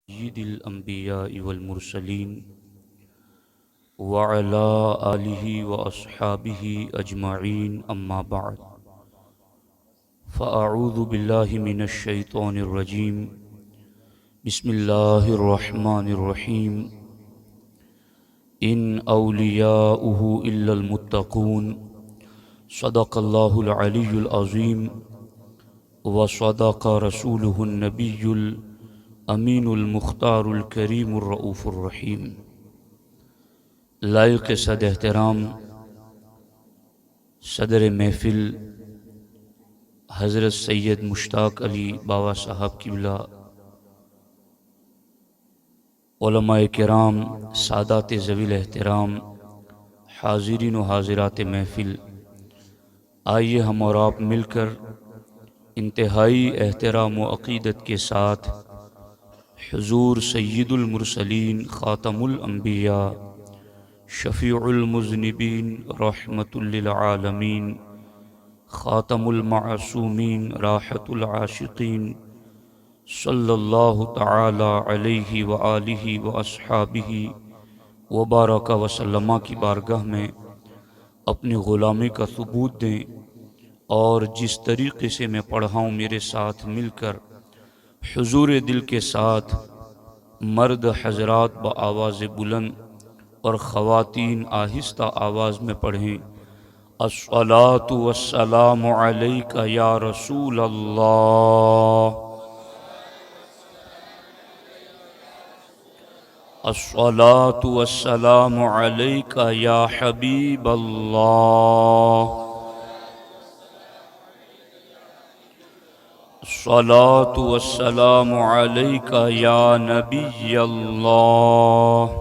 سید الانبیاء والمرسلین وعلى آلہ واصحابہ اجمعین اما بعد فاعوذ باللہ من الشیطان الرجیم بسم اللہ الرحمن الرحیم ان اولیاؤہ الا المتقون صدق اللہ العلی العظیم وصدق رسولہ النبی الامین المختار الکریم الرؤوف الرحیم۔ لائق صد احترام صدر محفل حضرت سید مشتاق علی بابا صاحب قبلہ، علماء کرام، سادات ذوی الاحترام، حاضرین و حاضرات محفل، آئیے ہم اور آپ مل کر انتہائی احترام و عقیدت کے ساتھ حضور سید المرسلین، خاتم الانبیاء، شفیع المذنبین، رحمت للعالمین، خاتم المعصومین، راحت العاشقین، صلی اللہ تعالی علیہ وآلہ واصحابہ وبارک وسلم کی بارگاہ میں اپنی غلامی کا ثبوت دیں، اور جس طریقے سے میں پڑھا ہوں میرے ساتھ مل کر حضور دل کے ساتھ مرد حضرات بآواز بلند اور خواتین آہستہ آواز میں پڑھیں۔ الصلاۃ والسلام علیک یا رسول اللہ، الصلاۃ والسلام علیک یا حبیب اللہ، الصلاۃ والسلام علیک یا نبی اللہ،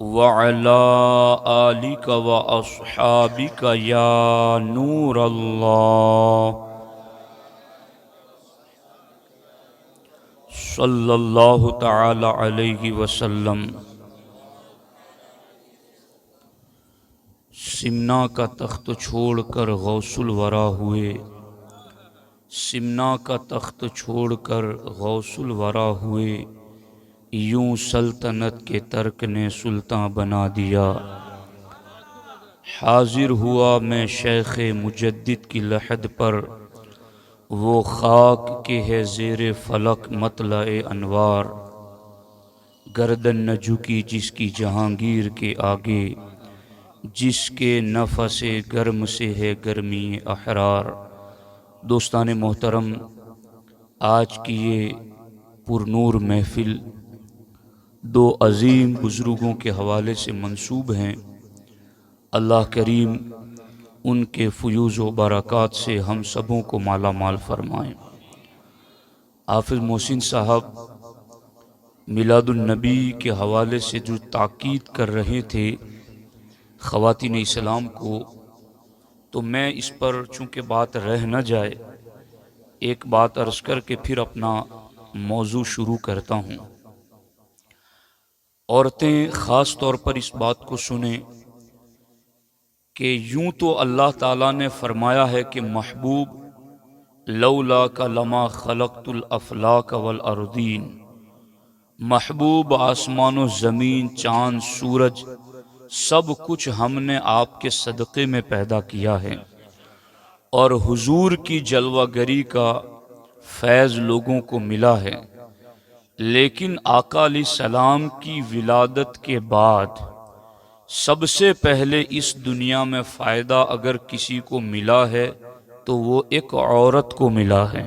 وعلى آلك وأصحابك يا نور الله، صلی اللہ تعالی علیہ وسلم۔ سمنا کا تخت چھوڑ کر غوث الورا ہوئے، سمنا کا تخت چھوڑ کر غوث الورا ہوئے، یوں سلطنت کے ترک نے سلطان بنا دیا۔ حاضر ہوا میں شیخ مجدد کی لحد پر، وہ خاک کے ہے زیر فلک مطلع انوار، گردن نہ جھکی جس کی جہانگیر کے آگے، جس کے نفس گرم سے ہے گرمی احرار۔ دوستان محترم، آج کی یہ پرنور محفل دو عظیم بزرگوں کے حوالے سے منسوب ہیں۔ اللہ کریم ان کے فیوز و برکات سے ہم سبوں کو مالا مال فرمائیں۔ حافظ محسن صاحب میلاد النبی کے حوالے سے جو تاکید کر رہے تھے خواتین اسلام کو، تو میں اس پر چونکہ بات رہ نہ جائے ایک بات عرض کر کے پھر اپنا موضوع شروع کرتا ہوں۔ عورتیں خاص طور پر اس بات کو سنیں کہ یوں تو اللہ تعالیٰ نے فرمایا ہے کہ محبوب لولا کا لما خلقت الافلاک والارضین، محبوب آسمان و زمین، چاند، سورج، سب کچھ ہم نے آپ کے صدقے میں پیدا کیا ہے، اور حضور کی جلوہ گری کا فیض لوگوں کو ملا ہے۔ لیکن آقا علیہ السلام کی ولادت کے بعد سب سے پہلے اس دنیا میں فائدہ اگر کسی کو ملا ہے تو وہ ایک عورت کو ملا ہے۔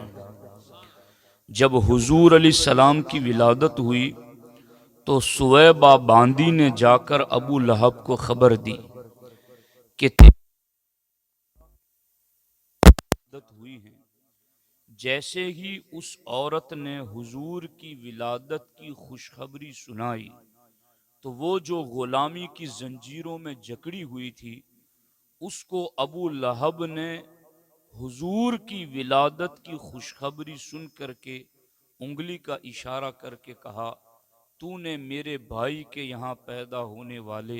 جب حضور علیہ السلام کی ولادت ہوئی تو سویبہ باندی نے جا کر ابو لہب کو خبر دی کہ ولادت ہوئی ہے۔ جیسے ہی اس عورت نے حضور کی ولادت کی خوشخبری سنائی تو وہ جو غلامی کی زنجیروں میں جکڑی ہوئی تھی، اس کو ابو لہب نے حضور کی ولادت کی خوشخبری سن کر کے انگلی کا اشارہ کر کے کہا، تو نے میرے بھائی کے یہاں پیدا ہونے والے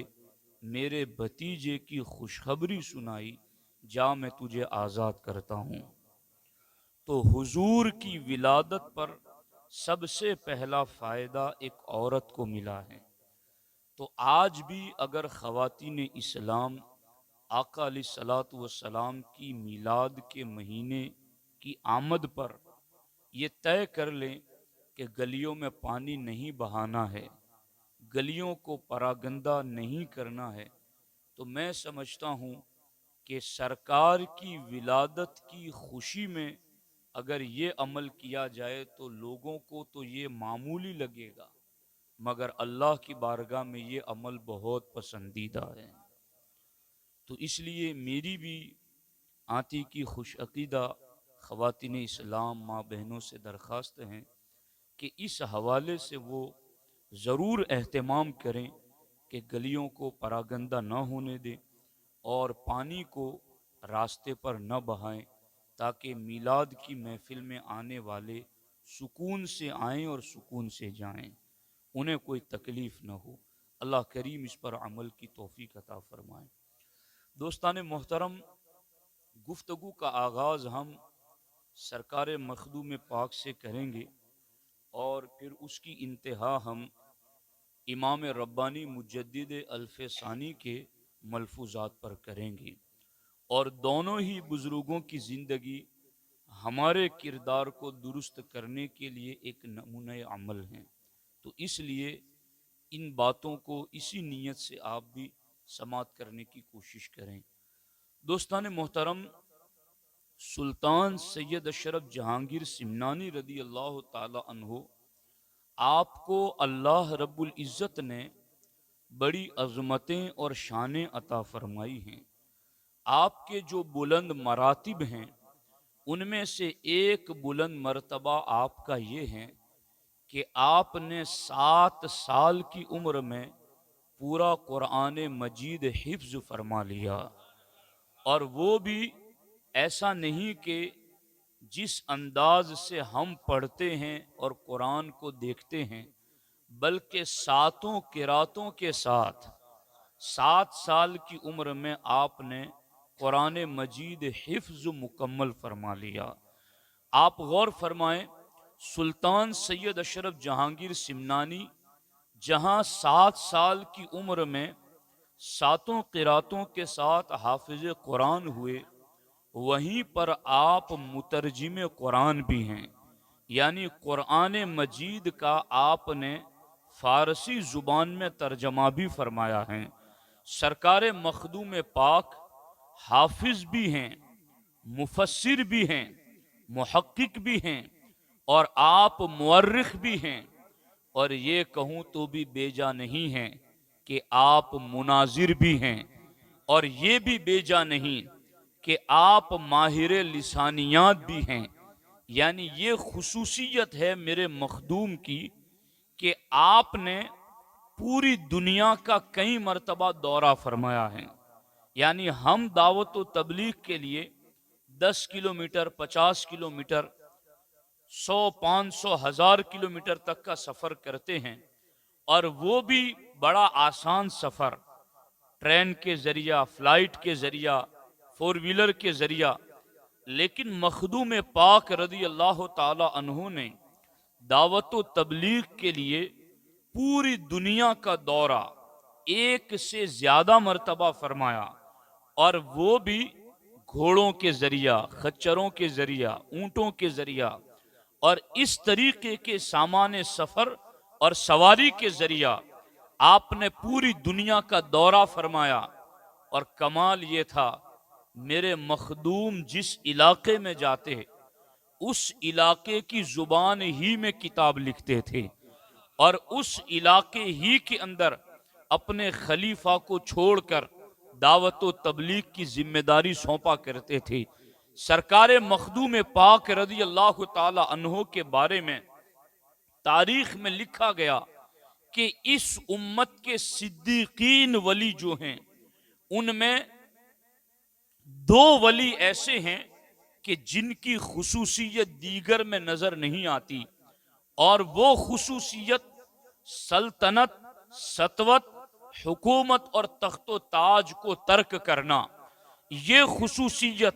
میرے بھتیجے کی خوشخبری سنائی، جا میں تجھے آزاد کرتا ہوں۔ تو حضور کی ولادت پر سب سے پہلا فائدہ ایک عورت کو ملا ہے۔ تو آج بھی اگر خواتین اسلام آقا علیہ الصلوۃ والسلام کی میلاد کے مہینے کی آمد پر یہ طے کر لیں کہ گلیوں میں پانی نہیں بہانا ہے، گلیوں کو پراگندہ نہیں کرنا ہے، تو میں سمجھتا ہوں کہ سرکار کی ولادت کی خوشی میں اگر یہ عمل کیا جائے تو لوگوں کو تو یہ معمولی لگے گا، مگر اللہ کی بارگاہ میں یہ عمل بہت پسندیدہ ہے۔ تو اس لیے میری بھی آتی کی خوش عقیدہ خواتین اسلام ماں بہنوں سے درخواست ہیں کہ اس حوالے سے وہ ضرور اہتمام کریں کہ گلیوں کو پراگندہ نہ ہونے دیں اور پانی کو راستے پر نہ بہائیں، تاکہ میلاد کی محفل میں آنے والے سکون سے آئیں اور سکون سے جائیں، انہیں کوئی تکلیف نہ ہو۔ اللہ کریم اس پر عمل کی توفیق عطا فرمائے۔ دوستان محترم، گفتگو کا آغاز ہم سرکار مخدوم پاک سے کریں گے اور پھر اس کی انتہا ہم امام ربانی مجدد الف ثانی کے ملفوظات پر کریں گے، اور دونوں ہی بزرگوں کی زندگی ہمارے کردار کو درست کرنے کے لیے ایک نمونہ عمل ہیں۔ تو اس لیے ان باتوں کو اسی نیت سے آپ بھی سماعت کرنے کی کوشش کریں۔ دوستان محترم، سلطان سید اشرف جہانگیر سمنانی رضی اللہ تعالی عنہ، آپ کو اللہ رب العزت نے بڑی عظمتیں اور شانیں عطا فرمائی ہیں۔ آپ کے جو بلند مراتب ہیں ان میں سے ایک بلند مرتبہ آپ کا یہ ہے کہ آپ نے 7 سال کی عمر میں پورا قرآن مجید حفظ فرما لیا، اور وہ بھی ایسا نہیں کہ جس انداز سے ہم پڑھتے ہیں اور قرآن کو دیکھتے ہیں، بلکہ 7 قراتوں کے ساتھ 7 سال کی عمر میں آپ نے قرآن مجید حفظ مکمل فرما لیا۔ آپ غور فرمائیں، سلطان سید اشرف جہانگیر سمنانی جہاں 7 سال کی عمر میں 7 قراتوں کے ساتھ حافظ قرآن ہوئے، وہیں پر آپ مترجم قرآن بھی ہیں، یعنی قرآن مجید کا آپ نے فارسی زبان میں ترجمہ بھی فرمایا ہے۔ سرکار مخدوم پاک حافظ بھی ہیں، مفسر بھی ہیں، محقق بھی ہیں، اور آپ مورخ بھی ہیں، اور یہ کہوں تو بھی بیجا نہیں ہیں کہ آپ مناظر بھی ہیں، اور یہ بھی بیجا نہیں کہ آپ ماہر لسانیات بھی ہیں۔ یعنی یہ خصوصیت ہے میرے مخدوم کی کہ آپ نے پوری دنیا کا کئی مرتبہ دورہ فرمایا ہے۔ یعنی ہم دعوت و تبلیغ کے لیے 10 کلومیٹر، 50 کلومیٹر، 100، 500، 1000 کلومیٹر تک کا سفر کرتے ہیں، اور وہ بھی بڑا آسان سفر، ٹرین کے ذریعہ، فلائٹ کے ذریعہ، 4 ویلر کے ذریعہ۔ لیکن مخدوم پاک رضی اللہ تعالی عنہ نے دعوت و تبلیغ کے لیے پوری دنیا کا دورہ 1 سے زیادہ مرتبہ فرمایا، اور وہ بھی گھوڑوں کے ذریعہ، خچروں کے ذریعہ، اونٹوں کے ذریعہ، اور اس طریقے کے سامان سفر اور سواری کے ذریعہ آپ نے پوری دنیا کا دورہ فرمایا۔ اور کمال یہ تھا، میرے مخدوم جس علاقے میں جاتے اس علاقے کی زبان ہی میں کتاب لکھتے تھے، اور اس علاقے ہی کے اندر اپنے خلیفہ کو چھوڑ کر دعوت و تبلیغ کی ذمہ داری سونپا کرتے تھے۔ سرکار مخدوم پاک رضی اللہ تعالی عنہ کے بارے میں تاریخ میں لکھا گیا کہ اس امت کے صدیقین ولی جو ہیں، ان میں 2 ولی ایسے ہیں کہ جن کی خصوصیت دیگر میں نظر نہیں آتی، اور وہ خصوصیت سلطنت، سطوت، حکومت اور تخت و تاج کو ترک کرنا۔ یہ خصوصیت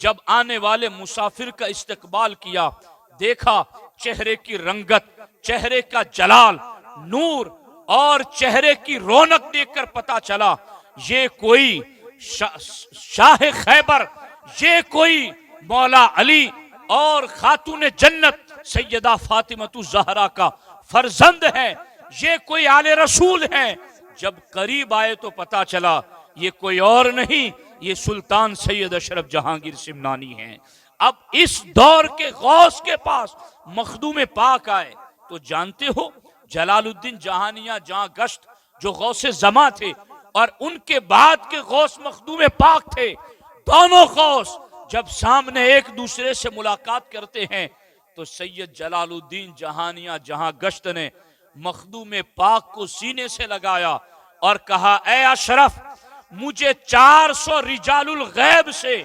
جب آنے والے مسافر کا استقبال کیا، دیکھا چہرے کی رنگت، چہرے کا جلال، نور اور چہرے کی رونق دیکھ کر پتا چلا یہ کوئی شاہ خیبر، یہ کوئی مولا علی اور خاتون جنت سیدہ فاطمہ الزہرا کا فرزند ہے، یہ کوئی آل رسول ہے۔ جب قریب آئے تو پتا چلا یہ کوئی اور نہیں، یہ سلطان سید اشرف جہانگیر سمنانی ہیں۔ اب اس دور کے غوث کے پاس مخدوم پاک آئے تو جانتے ہو جلال الدین جہانیہ جہاں گشت جو غوث زماں تھے اور ان کے بعد کے غوث مخدوم پاک تھے، دونوں غوث جب سامنے ایک دوسرے سے ملاقات کرتے ہیں تو سید جلال الدین جہانیہ جہاں گشت نے مخدوم پاک کو سینے سے لگایا اور کہا اے اشرف، مجھے 400 رجال الغیب سے،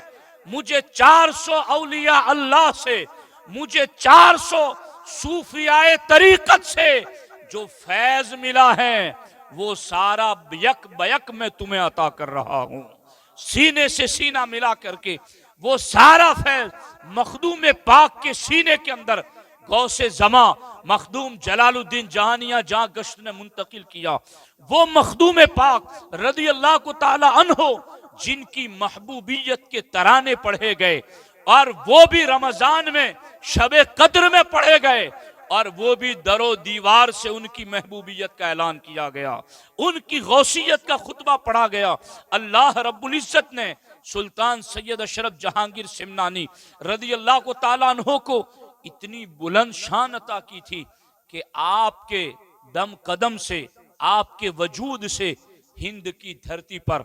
مجھے 400 اولیاء اللہ سے، مجھے 400 صوفیاء طریقت سے جو فیض ملا ہے وہ سارا یک بیک میں تمہیں عطا کر رہا ہوں۔ سینے سے سینہ ملا کر کے وہ سارا فیض مخدوم پاک کے سینے کے اندر غوث زماں مخدوم جلال الدین جہانیہ جہاں گشت نے منتقل کیا۔ وہ مخدوم پاک رضی اللہ کو تعالی عنہ جن کی محبوبیت کے ترانے پڑھے گئے اور وہ بھی رمضان میں شب قدر میں پڑھے گئے اور وہ بھی در و دیوار سے ان کی محبوبیت کا اعلان کیا گیا، ان کی غوثیت کا خطبہ پڑھا گیا۔ اللہ رب العزت نے سلطان سید اشرف جہانگیر سمنانی رضی اللہ کو تعالیٰ عنہ کو اتنی بلند شان عطا کی تھی کہ آپ کے دم قدم سے، آپ کے وجود سے ہند کی دھرتی پر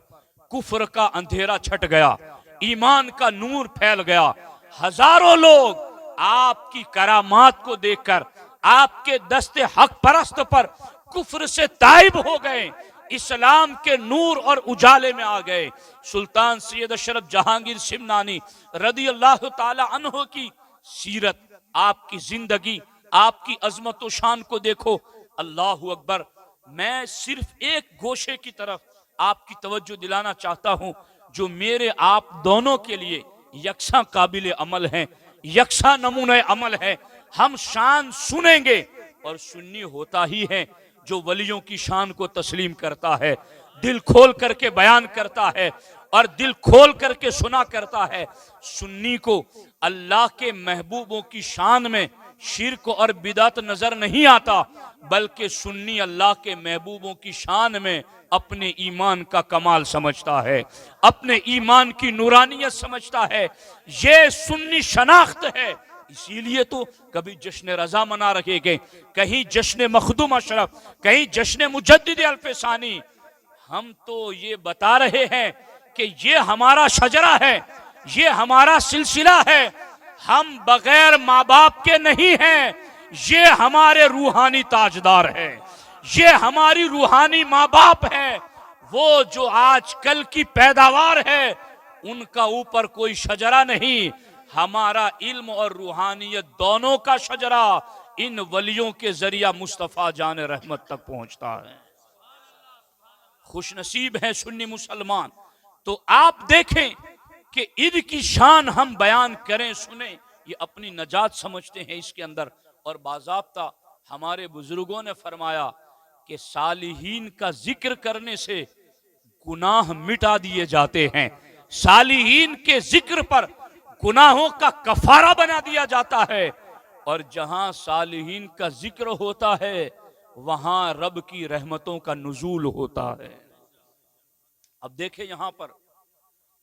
کفر کا اندھیرا چھٹ گیا، ایمان کا نور پھیل گیا۔ ہزاروں لوگ آپ کی کرامات کو دیکھ کر آپ کے دست حق پرست پر کفر سے تائب ہو گئے، اسلام کے نور اور اجالے میں آ گئے۔ سلطان سید اشرف جہانگیر سمنانی رضی اللہ تعالی عنہ کی سیرت، آپ کی زندگی، آپ کی عظمت و شان کو دیکھو۔ اللہ اکبر۔ میں صرف ایک گوشے کی طرف آپ کی توجہ دلانا چاہتا ہوں جو میرے آپ دونوں کے لیے یکساں قابل عمل ہیں، یکساں نمونہ عمل ہے۔ ہم شان سنیں گے اور سنی ہوتا ہی ہے جو ولیوں کی شان کو تسلیم کرتا ہے، دل کھول کر کے بیان کرتا ہے اور دل کھول کر کے سنا کرتا ہے۔ سنی کو اللہ کے محبوبوں کی شان میں شرک اور بدعت نظر نہیں آتا، بلکہ سنی اللہ کے محبوبوں کی شان میں اپنے ایمان کا کمال سمجھتا ہے، اپنے ایمان کی نورانیت سمجھتا ہے۔ یہ سنی شناخت ہے۔ اسی لیے تو کبھی جشن رضا منا رہے گے، کہیں جشن مخدوم اشرف، کہیں جشن مجدد الف ثانی۔ ہم تو یہ بتا رہے ہیں کہ یہ ہمارا شجرہ ہے، یہ ہمارا سلسلہ ہے، ہم بغیر ماں باپ کے نہیں ہیں، یہ ہمارے روحانی تاجدار ہے، یہ ہماری روحانی ماں باپ ہے۔ وہ جو آج کل کی پیداوار ہے ان کا اوپر کوئی شجرہ نہیں، ہمارا علم اور روحانیت دونوں کا شجرہ ان ولیوں کے ذریعہ مصطفیٰ جان رحمت تک پہنچتا ہے۔ خوش نصیب ہے سنی مسلمان۔ تو آپ دیکھیں کہ ان کی شان ہم بیان کریں، سنیں، یہ اپنی نجات سمجھتے ہیں اس کے اندر۔ اور باضابطہ ہمارے بزرگوں نے فرمایا کہ صالحین کا ذکر کرنے سے گناہ مٹا دیے جاتے ہیں، صالحین کے ذکر پر گناہوں کا کفارہ بنا دیا جاتا ہے، اور جہاں صالحین کا ذکر ہوتا ہے وہاں رب کی رحمتوں کا نزول ہوتا ہے۔ اب دیکھیں یہاں پر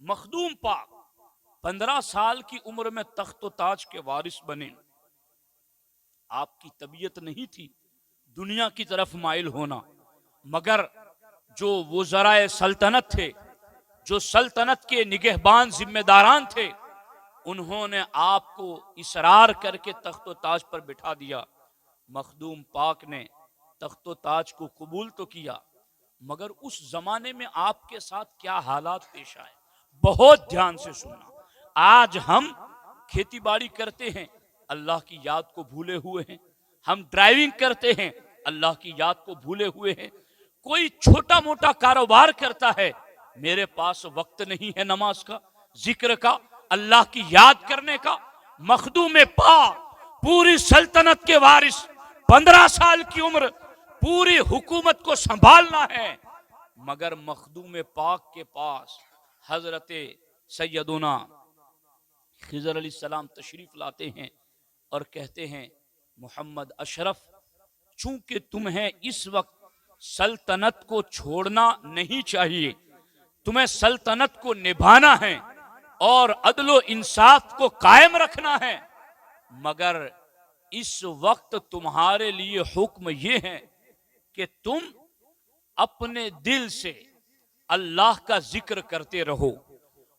مخدوم پاک 15 سال کی عمر میں تخت و تاج کے وارث بنے۔ آپ کی طبیعت نہیں تھی دنیا کی طرف مائل ہونا، مگر جو وزرائے سلطنت تھے، جو سلطنت کے نگہبان ذمہ داران تھے، انہوں نے آپ کو اصرار کر کے تخت و تاج پر بٹھا دیا۔ مخدوم پاک نے تخت و تاج کو قبول تو کیا، مگر اس زمانے میں آپ کے ساتھ کیا حالات پیش آئے بہت دھیان سے سننا۔ آج ہم کھیتی باڑی کرتے ہیں، اللہ کی یاد کو بھولے ہوئے ہیں، ہم ڈرائیونگ کرتے ہیں، اللہ کی یاد کو بھولے ہوئے ہیں، کوئی چھوٹا موٹا کاروبار کرتا ہے، میرے پاس وقت نہیں ہے نماز کا، ذکر کا، اللہ کی یاد کرنے کا۔ مخدوم پاک پوری سلطنت کے وارث، 15 سال کی عمر، پوری حکومت کو سنبھالنا ہے، مگر مخدوم پاک کے پاس حضرت سیدنا خضر علیہ السلام تشریف لاتے ہیں اور کہتے ہیں محمد اشرف، چونکہ تمہیں اس وقت سلطنت کو چھوڑنا نہیں چاہیے، تمہیں سلطنت کو نبھانا ہے اور عدل و انصاف کو قائم رکھنا ہے، مگر اس وقت تمہارے لیے حکم یہ ہے کہ تم اپنے دل سے اللہ کا ذکر کرتے رہو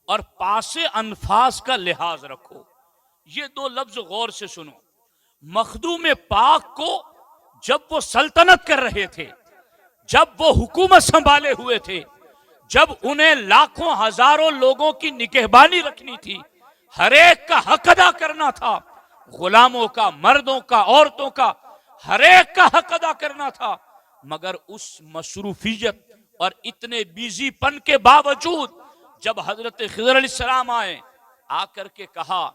اور پاس انفاس کا لحاظ رکھو۔ یہ دو لفظ غور سے سنو۔ مخدوم پاک کو جب وہ سلطنت کر رہے تھے، جب وہ حکومت سنبھالے ہوئے تھے، جب انہیں لاکھوں ہزاروں لوگوں کی نگہبانی رکھنی تھی، ہر ایک کا حق ادا کرنا تھا، غلاموں کا، مردوں کا، عورتوں کا، ہر ایک کا حق ادا کرنا تھا، مگر اس مصروفیت اور اتنے بیزی پن کے باوجود جب حضرت خضر علیہ السلام آئے، آ کر کے کہا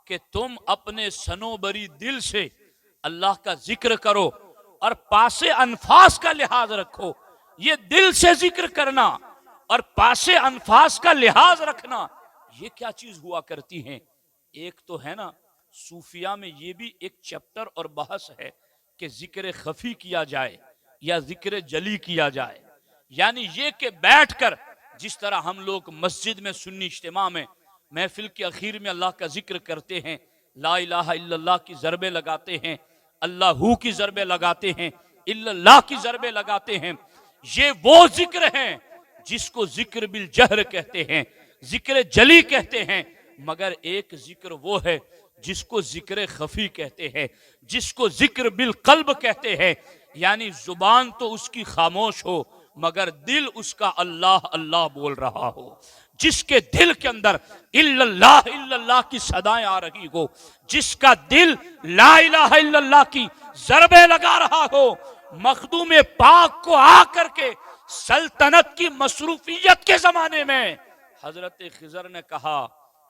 کہ تم اپنے سنوبری دل سے اللہ کا ذکر کرو اور پاس انفاس کا لحاظ رکھو۔ یہ دل سے ذکر کرنا اور پاس انفاس کا لحاظ رکھنا، یہ کیا چیز ہوا کرتی ہیں؟ ایک تو ہے نا، صوفیہ میں یہ بھی ایک چیپٹر اور بحث ہے کہ ذکر خفی کیا جائے یا ذکر جلی کیا جائے، یعنی یہ کہ بیٹھ کر جس طرح ہم لوگ مسجد میں سنی اجتماع میں محفل کے اخیر میں اللہ کا ذکر کرتے ہیں، لا الہ الا اللہ کی ضربیں لگاتے ہیں، اللہ کی ضربیں لگاتے ہیں، الا اللہ کی ضربیں لگاتے ہیں، یہ وہ ذکر ہیں جس کو ذکر بالجہر کہتے ہیں، ذکر جلی کہتے ہیں، مگر ایک ذکر وہ ہے جس کو ذکر خفی کہتے ہیں، جس کو ذکر بالقلب کہتے ہیں، یعنی زبان تو اس کی خاموش ہو مگر دل اس کا اللہ اللہ بول رہا ہو، جس کے دل کے اندر الا اللہ کی صدائیں آ رہی ہو، جس کا دل لا الہ الا اللہ کی ضربیں لگا رہا ہو۔ مخدوم پاک کو آ کر کے سلطنت کی مصروفیت کے زمانے میں حضرت خضر نے کہا،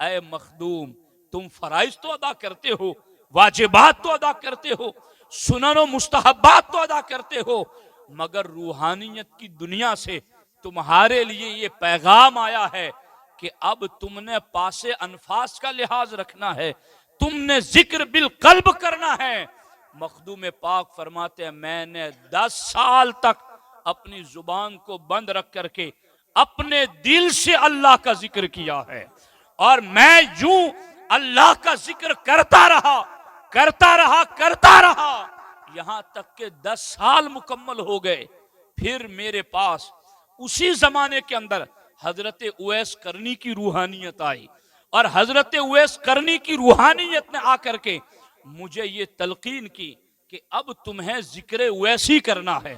اے مخدوم، تم فرائض تو ادا کرتے ہو، واجبات تو ادا کرتے ہو، سنن و مستحبات تو ادا کرتے ہو، مگر روحانیت کی دنیا سے تمہارے لیے یہ پیغام آیا ہے کہ اب تم نے پاس انفاس کا لحاظ رکھنا ہے، تم نے ذکر بالقلب کرنا ہے۔ مخدوم پاک فرماتے ہیں میں نے 10 سال تک اپنی زبان کو بند رکھ کر کے اپنے دل سے اللہ کا ذکر کیا ہے، اور میں یوں اللہ کا ذکر کرتا رہا یہاں تک کہ 10 سال مکمل ہو گئے۔ پھر میرے پاس اسی زمانے کے اندر حضرت اویس کرنی کی روحانیت آئی، اور حضرت اویس کرنی کی روحانیت نے آ کر کے مجھے یہ تلقین کی کہ اب تمہیں ذکر اویسی کرنا ہے،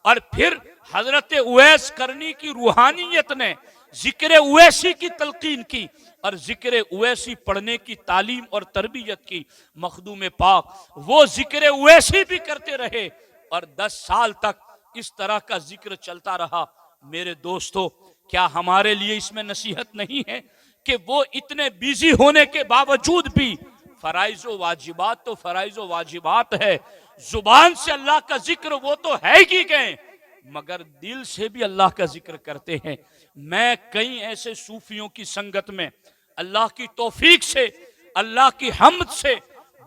اور پھر حضرت اویس کرنی کی روحانیت نے ذکر اویسی کی تلقین کی اور ذکر اویسی پڑھنے کی تعلیم اور تربیت کی۔ مخدوم پاک وہ ذکر اویسی بھی کرتے رہے اور 10 سال تک اس طرح کا ذکر چلتا رہا۔ میرے دوستو، کیا ہمارے لیے اس میں نصیحت نہیں ہے کہ وہ اتنے بیزی ہونے کے باوجود بھی فرائض و واجبات تو فرائض و واجبات ہے، زبان سے اللہ کا ذکر وہ تو ہے ہی گئے، مگر دل سے بھی اللہ کا ذکر کرتے ہیں۔ میں کئی ایسے صوفیوں کی سنگت میں اللہ کی توفیق سے، اللہ کی حمد سے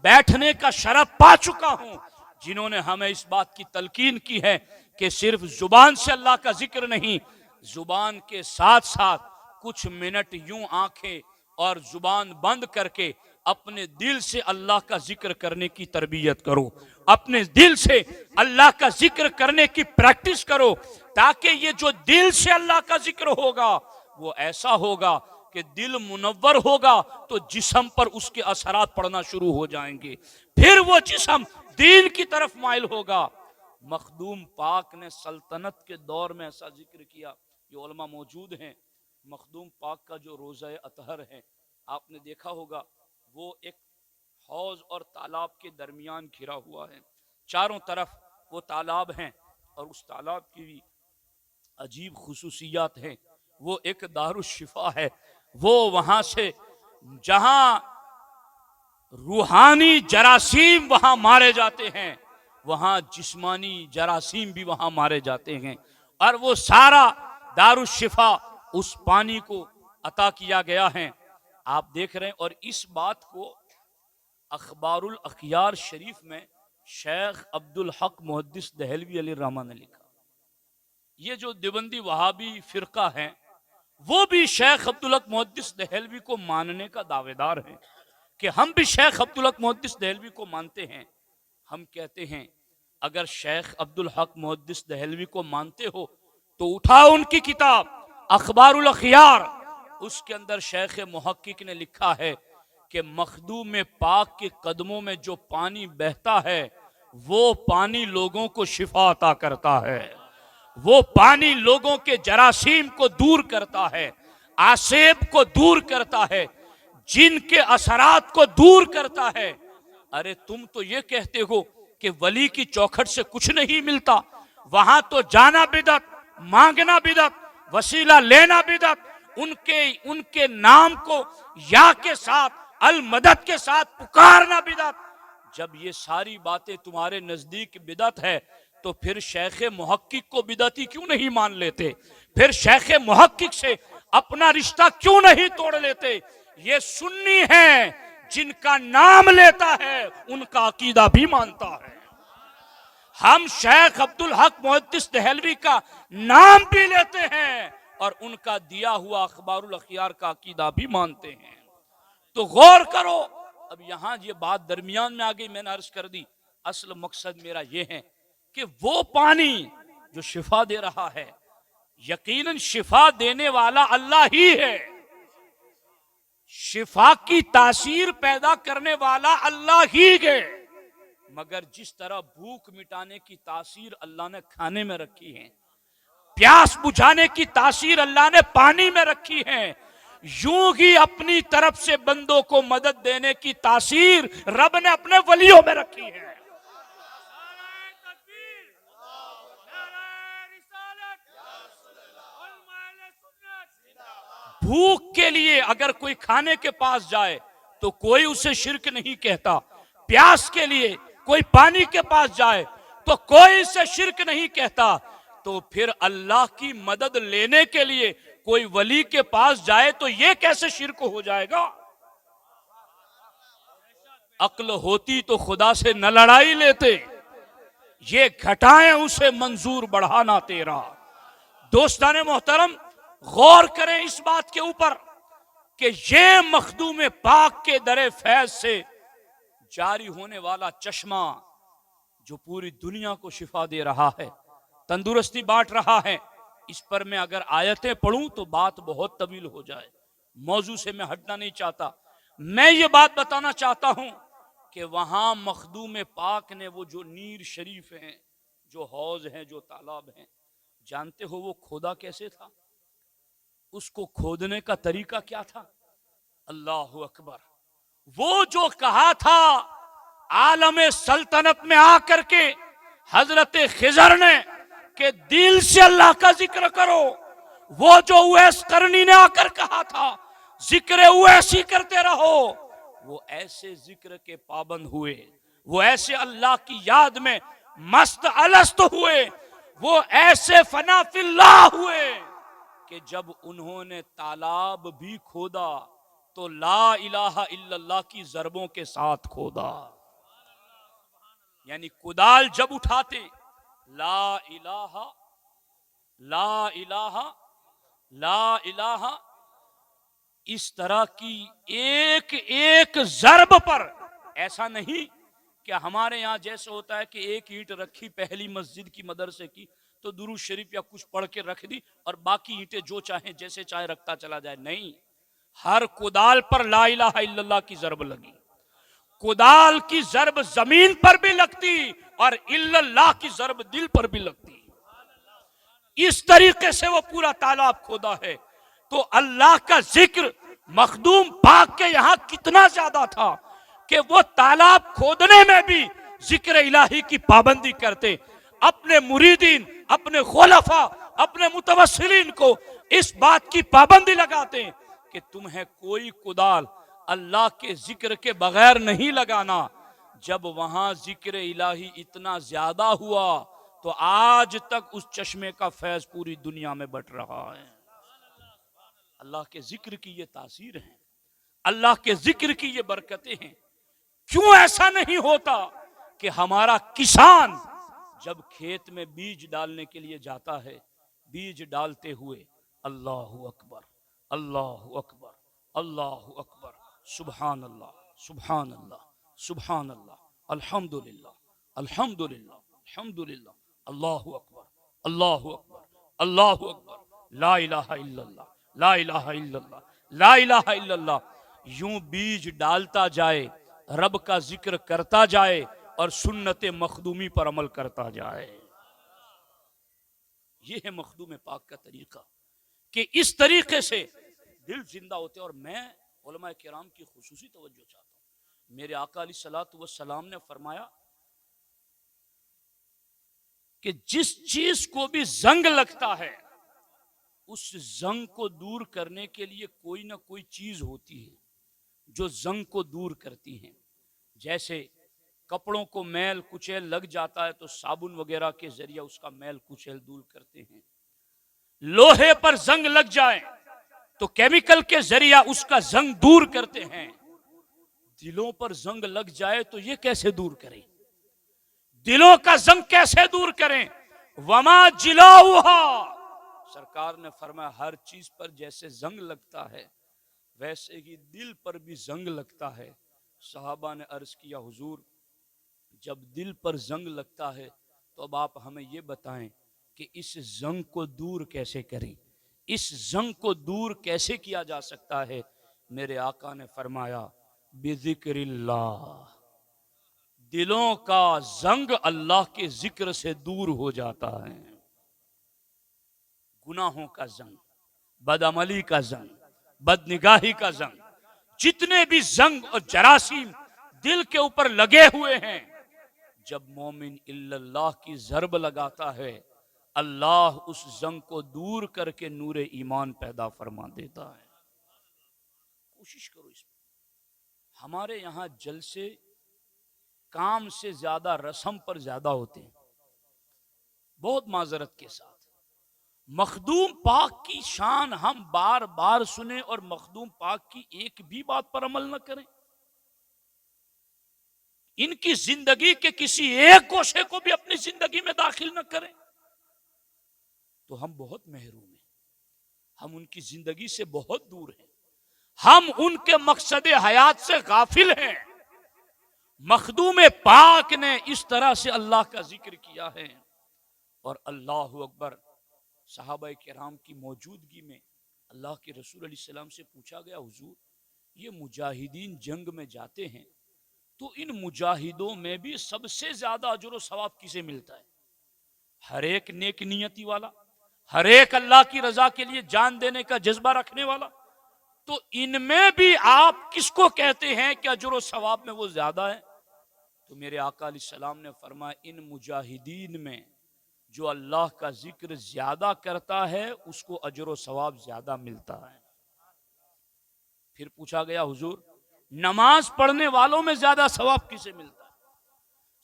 بیٹھنے کا شرف پا چکا ہوں، جنہوں نے ہمیں اس بات کی تلقین کی ہے کہ صرف زبان سے اللہ کا ذکر نہیں، زبان کے ساتھ ساتھ کچھ منٹ یوں آنکھیں اور زبان بند کر کے اپنے دل سے اللہ کا ذکر کرنے کی تربیت کرو، اپنے دل سے اللہ کا ذکر کرنے کی پریکٹس کرو، تاکہ یہ جو دل سے اللہ کا ذکر ہوگا وہ ایسا ہوگا کہ دل منور ہوگا تو جسم پر اس کے اثرات پڑنا شروع ہو جائیں گے، پھر وہ جسم دین کی طرف مائل ہوگا۔ مخدوم پاک نے سلطنت کے دور میں ایسا ذکر کیا، یہ علماء موجود ہیں۔ مخدوم پاک کا جو روضہ اطہر ہے آپ نے دیکھا ہوگا، وہ ایک حوض اور تالاب کے درمیان گھرا ہوا ہے، چاروں طرف وہ تالاب ہیں، اور اس تالاب کی بھی عجیب خصوصیات ہیں۔ وہ ایک دار الشفا ہے، وہ وہاں سے جہاں روحانی جراثیم وہاں مارے جاتے ہیں، وہاں جسمانی جراثیم بھی وہاں مارے جاتے ہیں، اور وہ سارا دارالشفا اس پانی کو عطا کیا گیا ہے۔ آپ دیکھ رہے ہیں، اور اس بات کو اخبار الاخیار شریف میں شیخ عبدالحق محدث دہلوی علیہ الرحمہ نے لکھا۔ یہ جو دیوبندی وہابی فرقہ ہے وہ بھی شیخ عبدالحق محدث دہلوی کو ماننے کا دعوے دار ہے، کہ ہم بھی شیخ عبدالحق محدث دہلوی کو مانتے ہیں۔ ہم کہتے ہیں اگر شیخ عبدالحق محدث دہلوی کو مانتے ہو تو اٹھاؤ ان کی کتاب اخبار الاخیار، اس کے اندر شیخ محقق نے لکھا ہے کہ مخدوم پاک کے قدموں میں جو پانی بہتا ہے وہ پانی لوگوں کو شفا عطا کرتا ہے، وہ پانی لوگوں کے جراثیم کو دور کرتا ہے، آسیب کو دور کرتا ہے، جن کے اثرات کو دور کرتا ہے۔ ارے تم تو یہ کہتے ہو کہ ولی کی چوکھٹ سے کچھ نہیں ملتا، وہاں تو جانا بدعت، مانگنا بدعت، وسیلہ لینا بدعت، ان کے نام کو یا کے ساتھ المدد کے ساتھ پکارنا بدعت۔ جب یہ ساری باتیں تمہارے نزدیک بدعت ہے تو پھر شیخ محقق کو بدعتی کیوں نہیں مان لیتے؟ پھر شیخ محقق سے اپنا رشتہ کیوں نہیں توڑ لیتے؟ یہ سنی ہیں، جن کا نام لیتا ہے ان کا عقیدہ بھی مانتا ہے۔ ہم شیخ عبدالحق محدث دہلوی کا نام بھی لیتے ہیں اور ان کا دیا ہوا اخبار الاخیار کا عقیدہ بھی مانتے ہیں۔ تو غور کرو۔ اب یہاں یہ بات درمیان میں آ گئی، میں نے عرض کر دی، اصل مقصد میرا یہ ہے کہ وہ پانی جو شفا دے رہا ہے، یقیناً شفا دینے والا اللہ ہی ہے، شفا کی تاثیر پیدا کرنے والا اللہ ہی ہے، مگر جس طرح بھوک مٹانے کی تاثیر اللہ نے کھانے میں رکھی ہے، پیاس بجھانے کی تاثیر اللہ نے پانی میں رکھی ہے، یوں ہی اپنی طرف سے بندوں کو مدد دینے کی تاثیر رب نے اپنے ولیوں میں رکھی ہے۔ بھوک کے لیے اگر کوئی کھانے کے پاس جائے تو کوئی اسے شرک نہیں کہتا، پیاس کے لیے کوئی پانی کے پاس جائے تو کوئی اسے شرک نہیں کہتا، تو پھر اللہ کی مدد لینے کے لیے کوئی ولی کے پاس جائے تو یہ کیسے شرک ہو جائے گا؟ عقل ہوتی تو خدا سے نہ لڑائی لیتے، یہ گھٹائیں اسے منظور بڑھانا تیرا۔ دوستان محترم، غور کریں اس بات کے اوپر کہ یہ مخدوم پاک کے در فیض سے جاری ہونے والا چشمہ جو پوری دنیا کو شفا دے رہا ہے، تندرستی بانٹ رہا ہے، اس پر میں اگر آیتیں پڑھوں تو بات بہت طویل ہو جائے، موضوع سے میں ہٹنا نہیں چاہتا۔ میں یہ بات بتانا چاہتا ہوں کہ وہاں مخدوم پاک نے وہ جو نیر شریف ہیں، جو حوض ہیں، جو تالاب ہیں، جانتے ہو وہ کھودا کیسے تھا؟ اس کو کھودنے کا طریقہ کیا تھا؟ اللہ اکبر! وہ جو کہا تھا عالم سلطنت میں آ کر کے حضرت خضر نے کہ دل سے اللہ کا ذکر کرو، وہ جو اویس قرنی نے آ کر کہا تھا ذکر اویسی کرتے رہو، وہ ایسے ذکر کے پابند ہوئے، وہ ایسے اللہ کی یاد میں مست الست ہوئے، وہ ایسے فنا فی اللہ ہوئے کہ جب انہوں نے تالاب بھی کھودا تو لا الہ الا اللہ کی ضربوں کے ساتھ کھودا، یعنی کدال جب اٹھاتے لا الہ لا الہ لا الہ، اس طرح کی ایک ایک ضرب پر، ایسا نہیں کہ ہمارے یہاں جیسے ہوتا ہے کہ ایک اینٹ رکھی پہلی مسجد کی مدرسے کی تو درود شریف یا کچھ پڑھ کے رکھ دی اور باقی اینٹیں جو چاہیں جیسے چاہے رکھتا چلا جائے، نہیں، ہر کدال پر لا الہ الا اللہ کی ضرب لگی، کدال کی ضرب زمین پر بھی لگتی اور الا اللہ کی ضرب دل پر بھی لگتی، اس طریقے سے وہ پورا تالاب کھودا ہے۔ تو اللہ کا ذکر مخدوم پاک کے یہاں کتنا زیادہ تھا کہ وہ تالاب کھودنے میں بھی ذکر الہی کی پابندی کرتے، اپنے مریدین، اپنے خلفاء، اپنے متوسلین کو اس بات کی پابندی لگاتے کہ تمہیں کوئی کدال اللہ کے ذکر کے بغیر نہیں لگانا۔ جب وہاں ذکر الہی اتنا زیادہ ہوا تو آج تک اس چشمے کا فیض پوری دنیا میں بٹ رہا ہے۔ اللہ کے ذکر کی یہ تاثیر ہے، اللہ کے ذکر کی یہ برکتیں ہیں۔ کیوں ایسا نہیں ہوتا کہ ہمارا کسان جب کھیت میں بیج ڈالنے کے لیے جاتا ہے، بیج ڈالتے ہوئے اللہ اکبر، اللہ اکبر، اللہ اکبر، سبحان اللہ، سبحان اللہ، سبحان اللہ، الحمدللہ، الحمدللہ، الحمدللہ، اللہ اکبر، اللہ اکبر، اللہ اکبر، لا الہ الا اللہ، لا الہ الا اللہ، لا الہ الا اللہ، یوں بیج ڈالتا جائے، رب کا ذکر کرتا جائے اور سنت مخدومی پر عمل کرتا جائے۔ یہ ہے مخدوم پاک کا طریقہ کہ اس طریقے سے دل زندہ ہوتے ہیں۔ اور میں علماء کرام کی خصوصی توجہ چاہتا ہوں۔ میرے آقا علیہ الصلوۃ والسلام نے فرمایا کہ جس چیز کو بھی زنگ لگتا ہے اس زنگ کو دور کرنے کے لیے کوئی نہ کوئی چیز ہوتی ہے جو زنگ کو دور کرتی ہیں۔ جیسے کپڑوں کو میل کچیل لگ جاتا ہے تو صابن وغیرہ کے ذریعے اس کا میل کچیل دور کرتے ہیں۔ لوہے پر زنگ لگ جائے تو کیمیکل کے ذریعہ اس کا زنگ دور کرتے ہیں۔ دلوں پر زنگ لگ جائے تو یہ کیسے دور کریں؟ دلوں کا زنگ کیسے دور کریں؟ وما جلاؤہا، سرکار نے فرمایا ہر چیز پر جیسے زنگ لگتا ہے ویسے ہی دل پر بھی زنگ لگتا ہے۔ صحابہ نے عرض کیا حضور جب دل پر زنگ لگتا ہے تو اب آپ ہمیں یہ بتائیں کہ اس زنگ کو دور کیسے کریں، اس زنگ کو دور کیسے کیا جا سکتا ہے؟ میرے آقا نے فرمایا بذکر اللہ، دلوں کا زنگ اللہ کے ذکر سے دور ہو جاتا ہے۔ گناہوں کا زنگ، بدعملی کا زنگ، بد نگاہی کا زنگ، جتنے بھی زنگ اور جراثیم دل کے اوپر لگے ہوئے ہیں، جب مومن الا اللہ کی ضرب لگاتا ہے اللہ اس زنگ کو دور کر کے نور ایمان پیدا فرما دیتا ہے۔ کوشش کرو اس میں۔ ہمارے یہاں جلسے کام سے زیادہ رسم پر زیادہ ہوتے ہیں، بہت معذرت کے ساتھ۔ مخدوم پاک کی شان ہم بار بار سنیں اور مخدوم پاک کی ایک بھی بات پر عمل نہ کریں، ان کی زندگی کے کسی ایک گوشے کو بھی اپنی زندگی میں داخل نہ کریں تو ہم بہت محروم ہیں، ہم ان کی زندگی سے بہت دور ہیں، ہم ان کے مقصد حیات سے غافل ہیں۔ مخدوم پاک نے اس طرح سے اللہ کا ذکر کیا ہے۔ اور اللہ اکبر، صحابہ کرام کی موجودگی میں اللہ کے رسول علیہ السلام سے پوچھا گیا حضور یہ مجاہدین جنگ میں جاتے ہیں تو ان مجاہدوں میں بھی سب سے زیادہ اجر و ثواب کسے ملتا ہے؟ ہر ایک نیک نیتی والا، ہر ایک اللہ کی رضا کے لیے جان دینے کا جذبہ رکھنے والا، تو ان میں بھی آپ کس کو کہتے ہیں کہ اجر و ثواب میں وہ زیادہ ہے؟ تو میرے آقا علیہ السلام نے فرمایا ان مجاہدین میں جو اللہ کا ذکر زیادہ کرتا ہے اس کو اجر و ثواب زیادہ ملتا ہے۔ پھر پوچھا گیا حضور نماز پڑھنے والوں میں زیادہ ثواب کسے ملتا ہے؟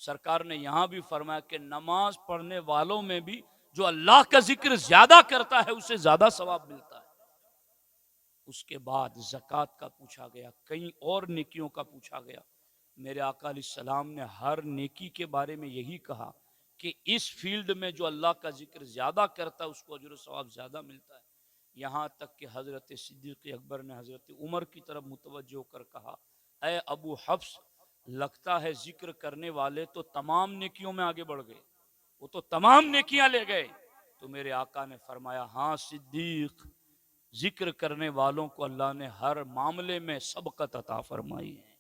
سرکار نے یہاں بھی فرمایا کہ نماز پڑھنے والوں میں بھی جو اللہ کا ذکر زیادہ کرتا ہے اسے زیادہ ثواب ملتا ہے۔ اس کے بعد زکوٰۃ کا پوچھا گیا، کئی اور نیکیوں کا پوچھا گیا۔ میرے آقا علیہ السلام نے ہر نیکی کے بارے میں یہی کہا کہ اس فیلڈ میں جو اللہ کا ذکر زیادہ کرتا ہے اس کو اجر و ثواب زیادہ ملتا ہے۔ یہاں تک کہ حضرت صدیق اکبر نے حضرت عمر کی طرف متوجہ ہو کر کہا اے ابو حفص، لگتا ہے ذکر کرنے والے تو تمام نیکیوں میں آگے بڑھ گئے، وہ تو تمام نیکیاں لے گئے۔ تو میرے آقا نے فرمایا ہاں صدیق، ذکر کرنے والوں کو اللہ نے ہر معاملے میں سبقت عطا فرمائی ہے،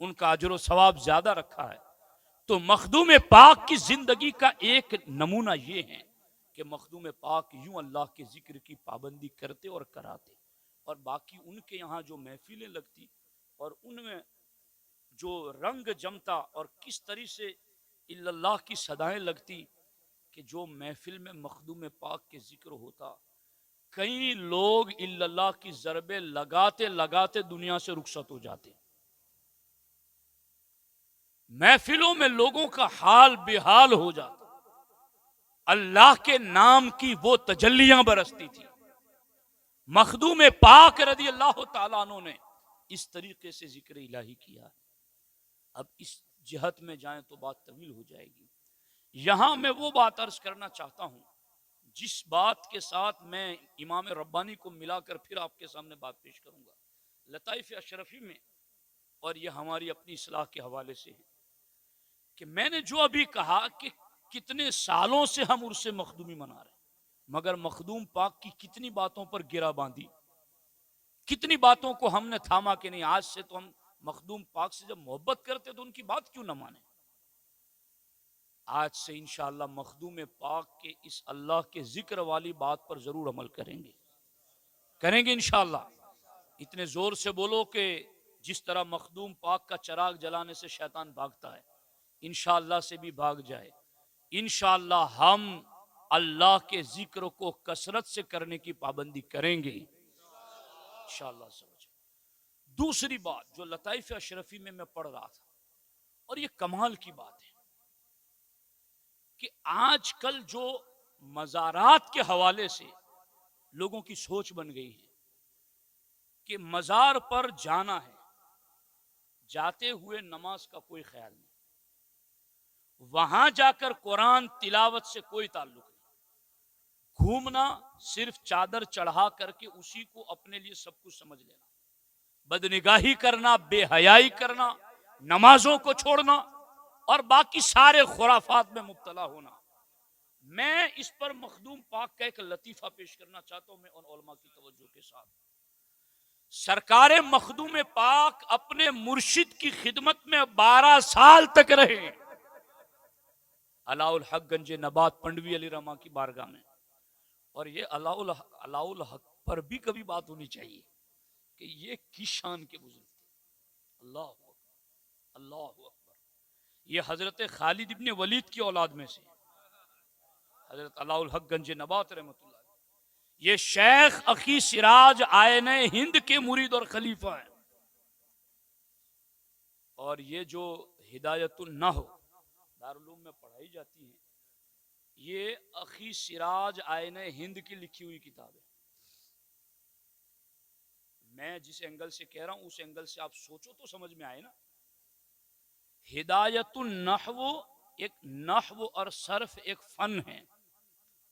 ان کا اجر و ثواب زیادہ رکھا ہے۔ تو مخدوم پاک کی زندگی کا ایک نمونہ یہ ہے کہ مخدوم پاک یوں اللہ کے ذکر کی پابندی کرتے اور کراتے، اور باقی ان کے یہاں جو محفلیں لگتی اور ان میں جو رنگ جمتا اور کس طرح سے اللہ کی صدائیں لگتی کہ جو محفل میں مخدوم پاک کے ذکر ہوتا کئی لوگ اللہ کی ضربیں لگاتے لگاتے دنیا سے رخصت ہو جاتے ہیں۔ محفلوں میں لوگوں کا حال بحال ہو جاتا، اللہ کے نام کی وہ تجلیاں برستی تھی۔ مخدوم پاک رضی اللہ تعالیٰ عنہ نے اس طریقے سے ذکر الہی کیا۔ اب اس جہت میں جائیں تو بات طویل ہو جائے گی۔ یہاں میں وہ بات عرض کرنا چاہتا ہوں جس بات کے ساتھ میں امام ربانی کو ملا کر پھر آپ کے سامنے بات پیش کروں گا لطائف اشرفی میں، اور یہ ہماری اپنی اصلاح کے حوالے سے ہے کہ میں نے جو ابھی کہا کہ کتنے سالوں سے ہم عرس مخدومی منا رہے ہیں، مگر مخدوم پاک کی کتنی باتوں پر گرا باندھی، کتنی باتوں کو ہم نے تھاما کہ نہیں۔ آج سے تو ہم مخدوم پاک سے جب محبت کرتے تو ان کی بات کیوں نہ مانیں۔ آج سے انشاءاللہ مخدوم پاک کے اس اللہ کے ذکر والی بات پر ضرور عمل کریں گے انشاءاللہ۔ اتنے زور سے بولو کہ جس طرح مخدوم پاک کا چراغ جلانے سے شیطان بھاگتا ہے، انشاءاللہ سے بھی بھاگ جائے۔ انشاءاللہ ہم اللہ کے ذکر کو کثرت سے کرنے کی پابندی کریں گے انشاءاللہ سمجھے۔ دوسری بات جو لطائف اشرفی میں پڑھ رہا تھا، اور یہ کمال کی بات ہے کہ آج کل جو مزارات کے حوالے سے لوگوں کی سوچ بن گئی ہے کہ مزار پر جانا ہے، جاتے ہوئے نماز کا کوئی خیال نہیں، وہاں جا کر قرآن تلاوت سے کوئی تعلق نہیں، گھومنا صرف چادر چڑھا کر کے اسی کو اپنے لیے سب کچھ سمجھ لینا، بدنگاہی کرنا، بے حیائی کرنا، نمازوں کو چھوڑنا اور باقی سارے خرافات میں مبتلا ہونا۔ میں اس پر مخدوم پاک کا ایک لطیفہ پیش کرنا چاہتا ہوں، میں ان علماء کی توجہ کے ساتھ۔ سرکار مخدوم پاک اپنے مرشد کی خدمت میں 12 سال تک رہے، علاء الحق گنج نبات پنڈوی علی رحمہ کی بارگاہ میں، اور یہ علاء الحق پر بھی کبھی بات ہونی چاہیے کہ یہ کس شان کے بزرگ تھے۔ اللہ اکبر، اللہ اکبر۔ یہ حضرت خالد ابن ولید کی اولاد میں سے حضرت علاء الحق گنج نبات رحمۃ اللہ، یہ شیخ اخی سراج آئین ہند کے مرید اور خلیفہ ہیں، اور یہ جو ہدایت النحو دارالعلوم میں پڑھائی جاتی ہے، یہ اخی سراج آئین ہند کی لکھی ہوئی کتاب ہے۔ میں جس اینگل سے کہہ رہا ہوں اس اینگل سے آپ سوچو تو سمجھ میں آئے نا۔ ہدایت النحو ایک نحو اور صرف ایک فن ہے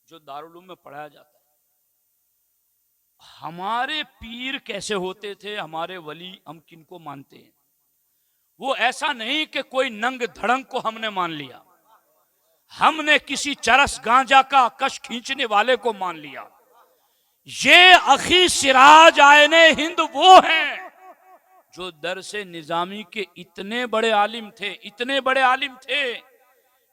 جو دارالعلوم میں پڑھایا جاتا ہے۔ ہمارے پیر کیسے ہوتے تھے، ہمارے ولی ہم کن کو مانتے ہیں، وہ ایسا نہیں کہ کوئی ننگ دھڑنگ کو ہم نے مان لیا، ہم نے کسی چرس گانجا کا کش کھینچنے والے کو مان لیا۔ یہ اخی سراج آئین ہند وہ ہیں جو درس نظامی کے اتنے بڑے عالم تھے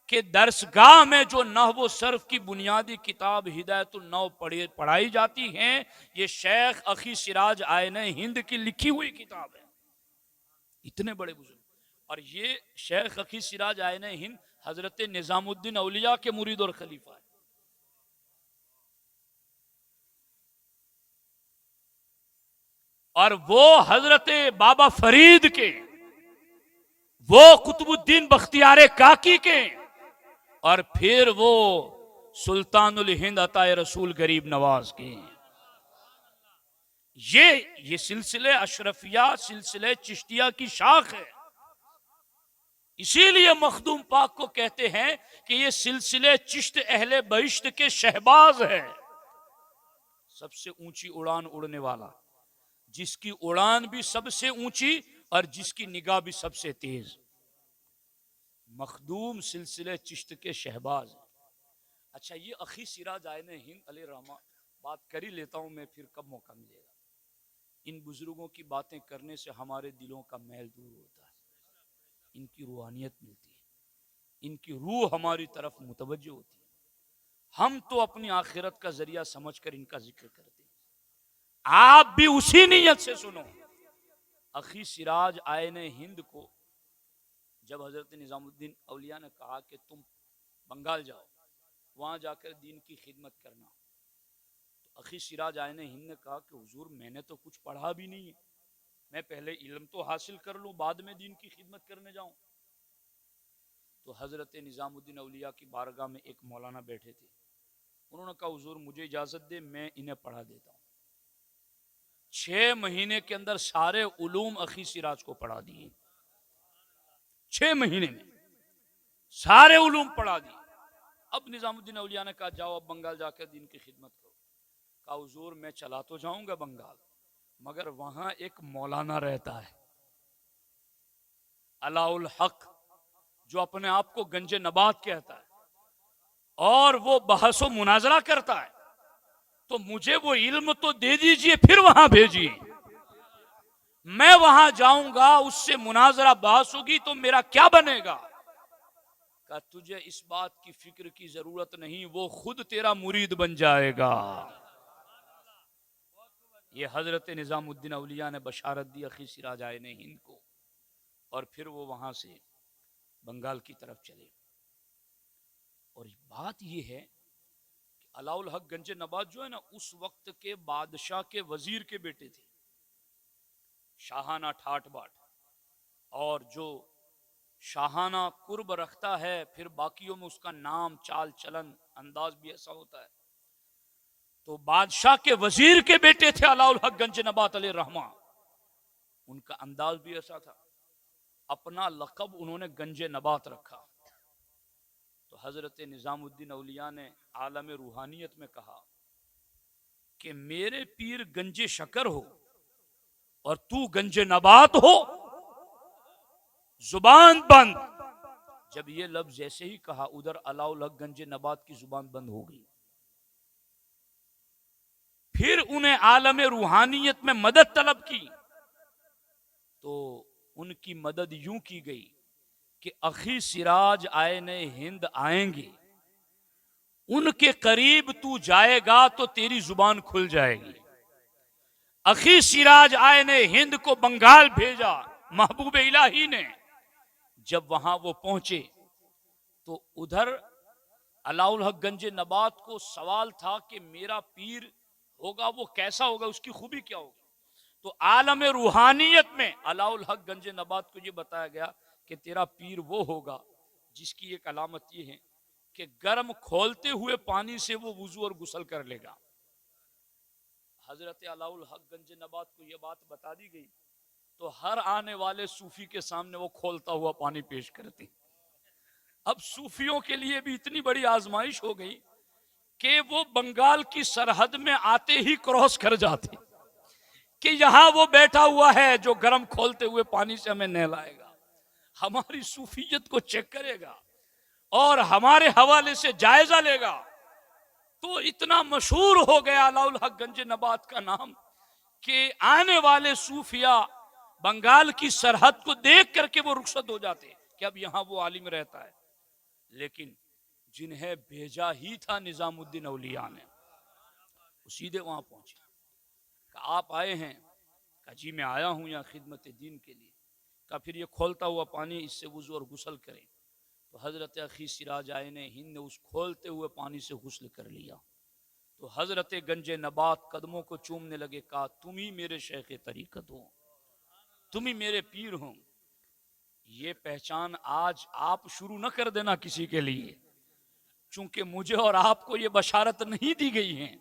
کہ درسگاہ میں جو نحو و صرف کی بنیادی کتاب ہدایت النحو پڑھائی جاتی ہیں، یہ شیخ اخی سراج آئین ہند کی لکھی ہوئی کتاب ہے۔ اتنے بڑے بزرگ، اور یہ شیخ اخی سراج آئین ہند حضرت نظام الدین اولیاء کے مرید اور خلیفہ ہے۔ اور وہ حضرت بابا فرید کے، وہ قطب الدین بختیار کاکی کے، اور پھر وہ سلطان الہند عطا رسول غریب نواز کے۔ یہ سلسلے اشرفیہ، سلسلے چشتیہ کی شاخ ہے۔ اسی لیے مخدوم پاک کو کہتے ہیں کہ یہ سلسلے چشت اہل بہشت کے شہباز ہے، سب سے اونچی اڑان اڑنے والا، جس کی اڑان بھی سب سے اونچی اور جس کی نگاہ بھی سب سے تیز۔ مخدوم سلسلے چشت کے شہباز۔ اچھا، یہ اخی سراج آئین ہند علیہ رحمہ بات کر ہی لیتا ہوں میں، پھر کب موقع ملے گا۔ ان بزرگوں کی باتیں کرنے سے ہمارے دلوں کا میل دور ہوتا ہے، ان کی روحانیت ملتی ہے، ان کی روح ہماری طرف متوجہ ہوتی ہے۔ ہم تو اپنی آخرت کا ذریعہ سمجھ کر ان کا ذکر کرتے ہیں، آپ بھی اسی نیت سے سنو۔ اخی سراج آئین ہند کو جب حضرت نظام الدین اولیاء نے کہا کہ تم بنگال جاؤ، وہاں جا کر دین کی خدمت کرنا، تو اخی سراج آئین ہند نے کہا کہ حضور میں نے تو کچھ پڑھا بھی نہیں ہے، میں پہلے علم تو حاصل کر لوں بعد میں دین کی خدمت کرنے جاؤں۔ تو حضرت نظام الدین اولیاء کی بارگاہ میں ایک مولانا بیٹھے تھے، انہوں نے کہا حضور مجھے اجازت دے میں انہیں پڑھا دیتا ہوں۔ 6 مہینے کے اندر سارے علوم اخی سراج کو پڑھا دیے، 6 مہینے میں سارے علوم پڑھا دیے۔ اب نظام الدین اولیاء نے کہا جاؤ اب بنگال جا کے دین کی خدمت کرو۔ کہا حضور میں چلا تو جاؤں گا بنگال، مگر وہاں ایک مولانا رہتا ہے علاء الحق، جو اپنے آپ کو گنج نبات کہتا ہے اور وہ بحث و مناظرہ کرتا ہے، تو مجھے وہ علم تو دے دیجئے پھر وہاں بھیجیے، میں وہاں جاؤں گا اس سے مناظرہ بحث ہوگی تو میرا کیا بنے گا؟ کہ تجھے اس بات کی فکر کی ضرورت نہیں، وہ خود تیرا مرید بن جائے گا۔ یہ حضرت نظام الدین اولیاء نے بشارت دی اخی سراج آئین ہند کو، اور پھر وہ وہاں سے بنگال کی طرف چلے۔ اور بات یہ ہے کہ علاء الحق گنج نبات جو ہے نا، اس وقت کے بادشاہ کے وزیر کے بیٹے تھے، شاہانہ ٹھاٹ باٹ، اور جو شاہانہ قرب رکھتا ہے پھر باقیوں میں اس کا نام چال چلن انداز بھی ایسا ہوتا ہے۔ تو بادشاہ کے وزیر کے بیٹے تھے علاء الحق گنج نبات علیہ الرحمہ، ان کا انداز بھی ایسا تھا، اپنا لقب انہوں نے گنج نبات رکھا۔ تو حضرت نظام الدین اولیاء نے عالم روحانیت میں کہا کہ میرے پیر گنج شکر ہو اور تو گنج نبات ہو، زبان بند۔ جب یہ لفظ جیسے ہی کہا ادھر علاء الحق گنج نبات کی زبان بند ہو گئی۔ پھر انہیں عالم روحانیت میں مدد طلب کی، تو ان کی مدد یوں کی گئی کہ اخی سراج آئین ہند آئیں گے، ان کے قریب تو جائے گا تو تیری زبان کھل جائے گی۔ اخی سراج آئین ہند کو بنگال بھیجا محبوب الہی نے۔ جب وہاں وہ پہنچے تو ادھر علاء الحق گنج نبات کو سوال تھا کہ میرا پیر ہوگا وہ کیسا ہوگا، اس کی خوبی کیا ہوگی؟ تو عالم روحانیت میں علاء الحق گنج نبات کو یہ بتایا گیا کہ تیرا پیر وہ ہوگا جس کی ایک علامت یہ ہے کہ گرم کھولتے ہوئے پانی سے وہ وضو اور غسل کر لے گا۔ حضرت علاء الحق گنج نبات کو یہ بات بتا دی گئی تو ہر آنے والے صوفی کے سامنے وہ کھولتا ہوا پانی پیش کرتے۔ اب صوفیوں کے لیے بھی اتنی بڑی آزمائش ہو گئی کہ وہ بنگال کی سرحد میں آتے ہی کراس کر جاتے کہ یہاں وہ بیٹھا ہوا ہے جو گرم کھولتے ہوئے پانی سے ہمیں نہلائے گا، ہماری صوفیت کو چیک کرے گا اور ہمارے حوالے سے جائزہ لے گا۔ تو اتنا مشہور ہو گیا علاء الحق گنج نبات کا نام کہ آنے والے صوفیاء بنگال کی سرحد کو دیکھ کر کے وہ رخصت ہو جاتے کہ اب یہاں وہ عالم رہتا ہے۔ لیکن جنہیں بھیجا ہی تھا نظام الدین اولیاء نے، وہ سیدھے وہاں پہنچے کہ آپ آئے ہیں؟ کہا جی میں آیا ہوں یہاں خدمت دین کے لیے۔ کہا پھر یہ کھولتا ہوا پانی اس سے وضو اور غسل کریں۔ تو حضرت اخی سراج آئین ہند نے اس کھولتے ہوئے پانی سے غسل کر لیا۔ تو حضرت گنج نبات قدموں کو چومنے لگے، کہا تم ہی میرے شیخ طریقت ہو، تم ہی میرے پیر ہوں۔ یہ پہچان آج آپ شروع نہ کر دینا کسی کے لیے، چونکہ مجھے اور آپ کو یہ بشارت نہیں دی گئی ہے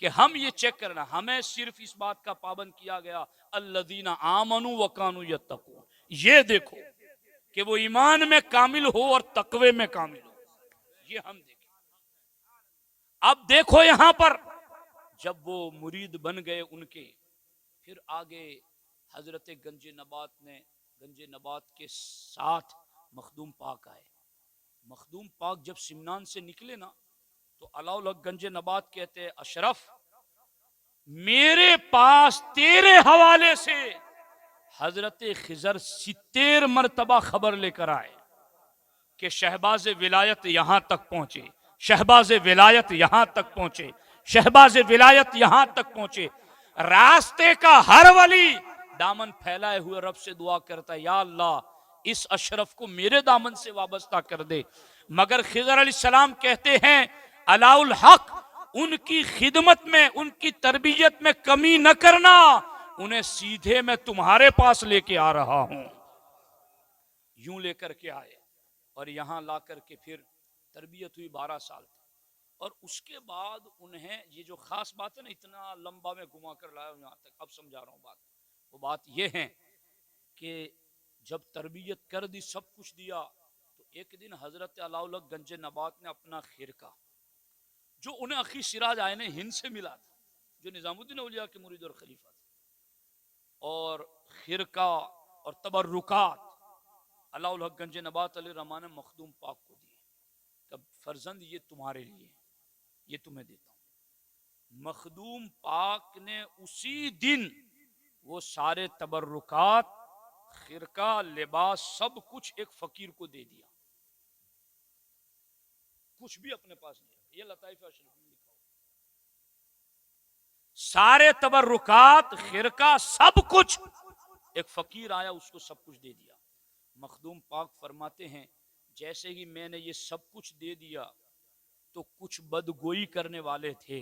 کہ ہم یہ چیک کرنا، ہمیں صرف اس بات کا پابند کیا گیا الذین آمنوا وکانوا یتقون، یہ دیکھو کہ وہ ایمان میں کامل ہو اور تقوی میں کامل ہو، یہ ہم دیکھیں۔ اب دیکھو یہاں پر جب وہ مرید بن گئے ان کے، پھر آگے حضرت گنج نبات کے ساتھ مخدوم پاک آئے۔ مخدوم پاک جب سمنان سے نکلے نا تو علاء الحق گنج نبات کہتے اشرف میرے پاس تیرے حوالے سے حضرت خضر 70 مرتبہ خبر لے کر آئے کہ شہباز ولایت یہاں تک پہنچے، شہباز ولایت یہاں تک پہنچے، شہباز ولایت یہاں تک پہنچے۔ راستے کا ہر ولی دامن پھیلائے ہوئے رب سے دعا کرتا ہے یا اللہ اس اشرف کو میرے دامن سے وابستہ کر دے، مگر خضر علیہ السلام کہتے ہیں علاء الحق ان کی خدمت میں، ان کی تربیت میں کمی نہ کرنا، انہیں سیدھے میں تمہارے پاس لے کے آ رہا ہوں۔ یوں لے کر کے آئے اور یہاں لا کر کے پھر تربیت ہوئی 12 سال تک۔ اور اس کے بعد انہیں یہ جو خاص بات ہے نا، اتنا لمبا میں گھما کر لایا یہاں تک، اب سمجھا رہا ہوں بات، وہ بات یہ ہے کہ جب تربیت کر دی، سب کچھ دیا، تو ایک دن حضرت علاؤ گنج نبات نے اپنا خرقہ، جو انہیں اخی سراج آئین ہند سے ملا تھا، جو نظام الدین اولیاء کے مرید اور خلیفہ تھے، اور خرقہ اور تبرکات علاؤ الحق گنج نبات علیہ الرحمٰن نے مخدوم پاک کو دیے کہ فرزند یہ تمہارے لیے، یہ تمہیں دیتا ہوں۔ مخدوم پاک نے اسی دن وہ سارے تبرکات، خرقہ، لباس، سب کچھ ایک فقیر کو دے دیا، کچھ بھی اپنے پاس نہیں رکھا۔ یہ لطائف اشرف میں لکھا ہوا، سارے تبرکات، خرقہ، سب کچھ ایک فقیر آیا، اس کو سب کچھ دے دیا۔ مخدوم پاک فرماتے ہیں جیسے ہی میں نے یہ سب کچھ دے دیا تو کچھ بدگوئی کرنے والے تھے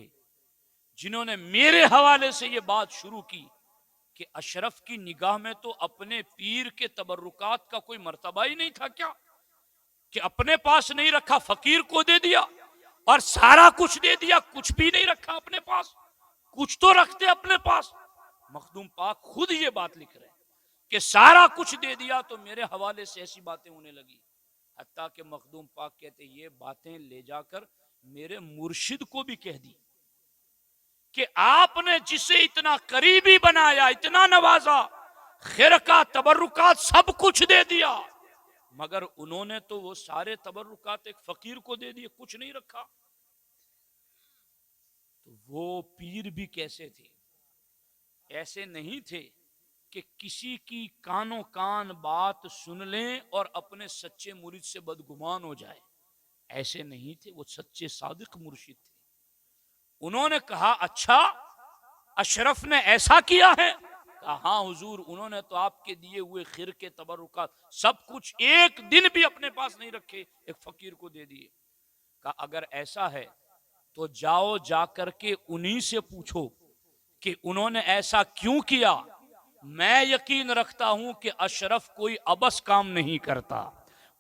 جنہوں نے میرے حوالے سے یہ بات شروع کی کہ اشرف کی نگاہ میں تو اپنے پیر کے تبرکات کا کوئی مرتبہ ہی نہیں تھا کیا، کہ اپنے پاس نہیں رکھا، فقیر کو دے دیا، اور سارا کچھ دے دیا، کچھ بھی نہیں رکھا اپنے پاس، کچھ تو رکھتے اپنے پاس۔ مخدوم پاک خود یہ بات لکھ رہے ہیں کہ سارا کچھ دے دیا تو میرے حوالے سے ایسی باتیں ہونے لگی، حتیٰ کہ مخدوم پاک کہتے یہ باتیں لے جا کر میرے مرشد کو بھی کہہ دی کہ آپ نے جسے اتنا قریبی بنایا، اتنا نوازا، خرقہ، تبرکات سب کچھ دے دیا، مگر انہوں نے تو وہ سارے تبرکات ایک فقیر کو دے دیے، کچھ نہیں رکھا۔ تو وہ پیر بھی کیسے تھے؟ ایسے نہیں تھے کہ کسی کی کانوں کان بات سن لیں اور اپنے سچے مرید سے بدگمان ہو جائے، ایسے نہیں تھے، وہ سچے صادق مرشد تھے۔ انہوں نے کہا اچھا اشرف نے ایسا کیا ہے؟ کہا ہاں حضور، انہوں نے تو آپ کے دیے ہوئے خرقے، تبرکات سب کچھ ایک دن بھی اپنے پاس نہیں رکھے، ایک فقیر کو دے دیے۔ کہا اگر ایسا ہے تو جاؤ، جا کر کے انہی سے پوچھو کہ انہوں نے ایسا کیوں کیا۔ میں یقین رکھتا ہوں کہ اشرف کوئی عبث کام نہیں کرتا،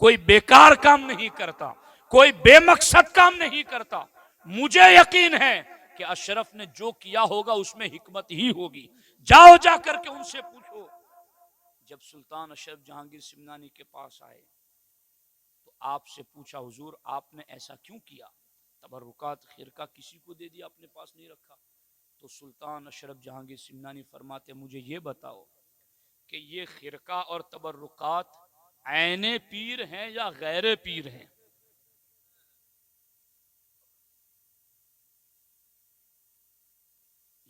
کوئی بیکار کام نہیں کرتا، کوئی بے مقصد کام نہیں کرتا۔ مجھے یقین ہے کہ اشرف نے جو کیا ہوگا اس میں حکمت ہی ہوگی، جاؤ جا کر کے ان سے پوچھو۔ جب سلطان اشرف جہانگیر سمنانی کے پاس آئے تو آپ سے پوچھا حضور آپ نے ایسا کیوں کیا، تبرکات، خرقہ کسی کو دے دیا، اپنے پاس نہیں رکھا؟ تو سلطان اشرف جہانگیر سمنانی فرماتے مجھے یہ بتاؤ کہ یہ خرقہ اور تبرکات عین پیر ہیں یا غیر پیر ہیں؟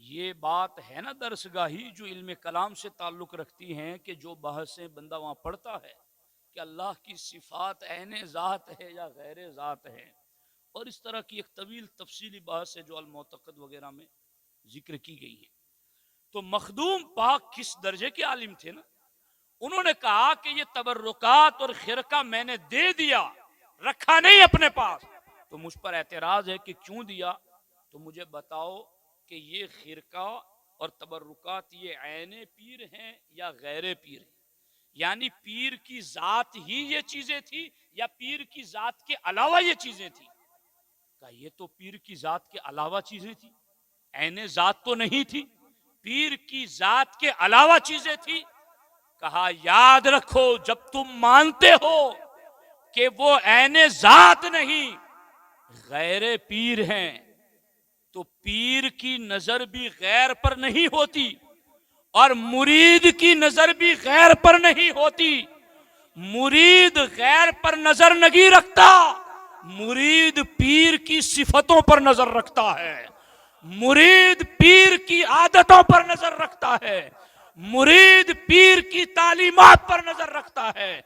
یہ بات ہے نا درس گاہی جو علم کلام سے تعلق رکھتی ہیں، کہ جو بحثیں بندہ وہاں پڑھتا ہے کہ اللہ کی صفات عین ذات ہے یا غیر ذات ہے، اور اس طرح کی ایک طویل تفصیلی بحث ہے جو المعتقد وغیرہ میں ذکر کی گئی ہے۔ تو مخدوم پاک کس درجے کے عالم تھے نا، انہوں نے کہا کہ یہ تبرکات اور خرقہ میں نے دے دیا، رکھا نہیں اپنے پاس۔ تو مجھ پر اعتراض ہے کہ کیوں دیا؟ تو مجھے بتاؤ کہ یہ خرقہ اور تبرکات یہ عین پیر ہیں یا غیر پیر ہیں؟ یعنی پیر کی ذات ہی یہ چیزیں تھی یا پیر کی ذات کے علاوہ یہ چیزیں تھی؟ کہا یہ تو پیر کی ذات کے علاوہ چیزیں تھی، عین ذات تو نہیں تھی، پیر کی ذات کے علاوہ چیزیں تھی۔ کہا یاد رکھو جب تم مانتے ہو کہ وہ عین ذات نہیں غیر پیر ہیں تو پیر کی نظر بھی غیر پر نہیں ہوتی اور مرید کی نظر بھی غیر پر نہیں ہوتی۔ مرید غیر پر نظر نہیں رکھتا، مرید پیر کی صفتوں پر نظر رکھتا ہے، مرید پیر کی عادتوں پر نظر رکھتا ہے، مرید پیر کی تعلیمات پر نظر رکھتا ہے۔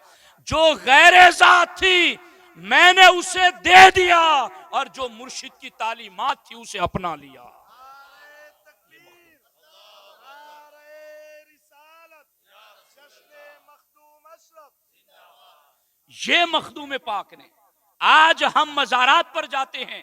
جو غیر ذات تھی میں نے اسے دے دیا اور جو مرشد کی تعلیمات تھی اسے اپنا لیا۔ یہ مخدوم پاک نے، آج ہم مزارات پر جاتے ہیں،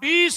20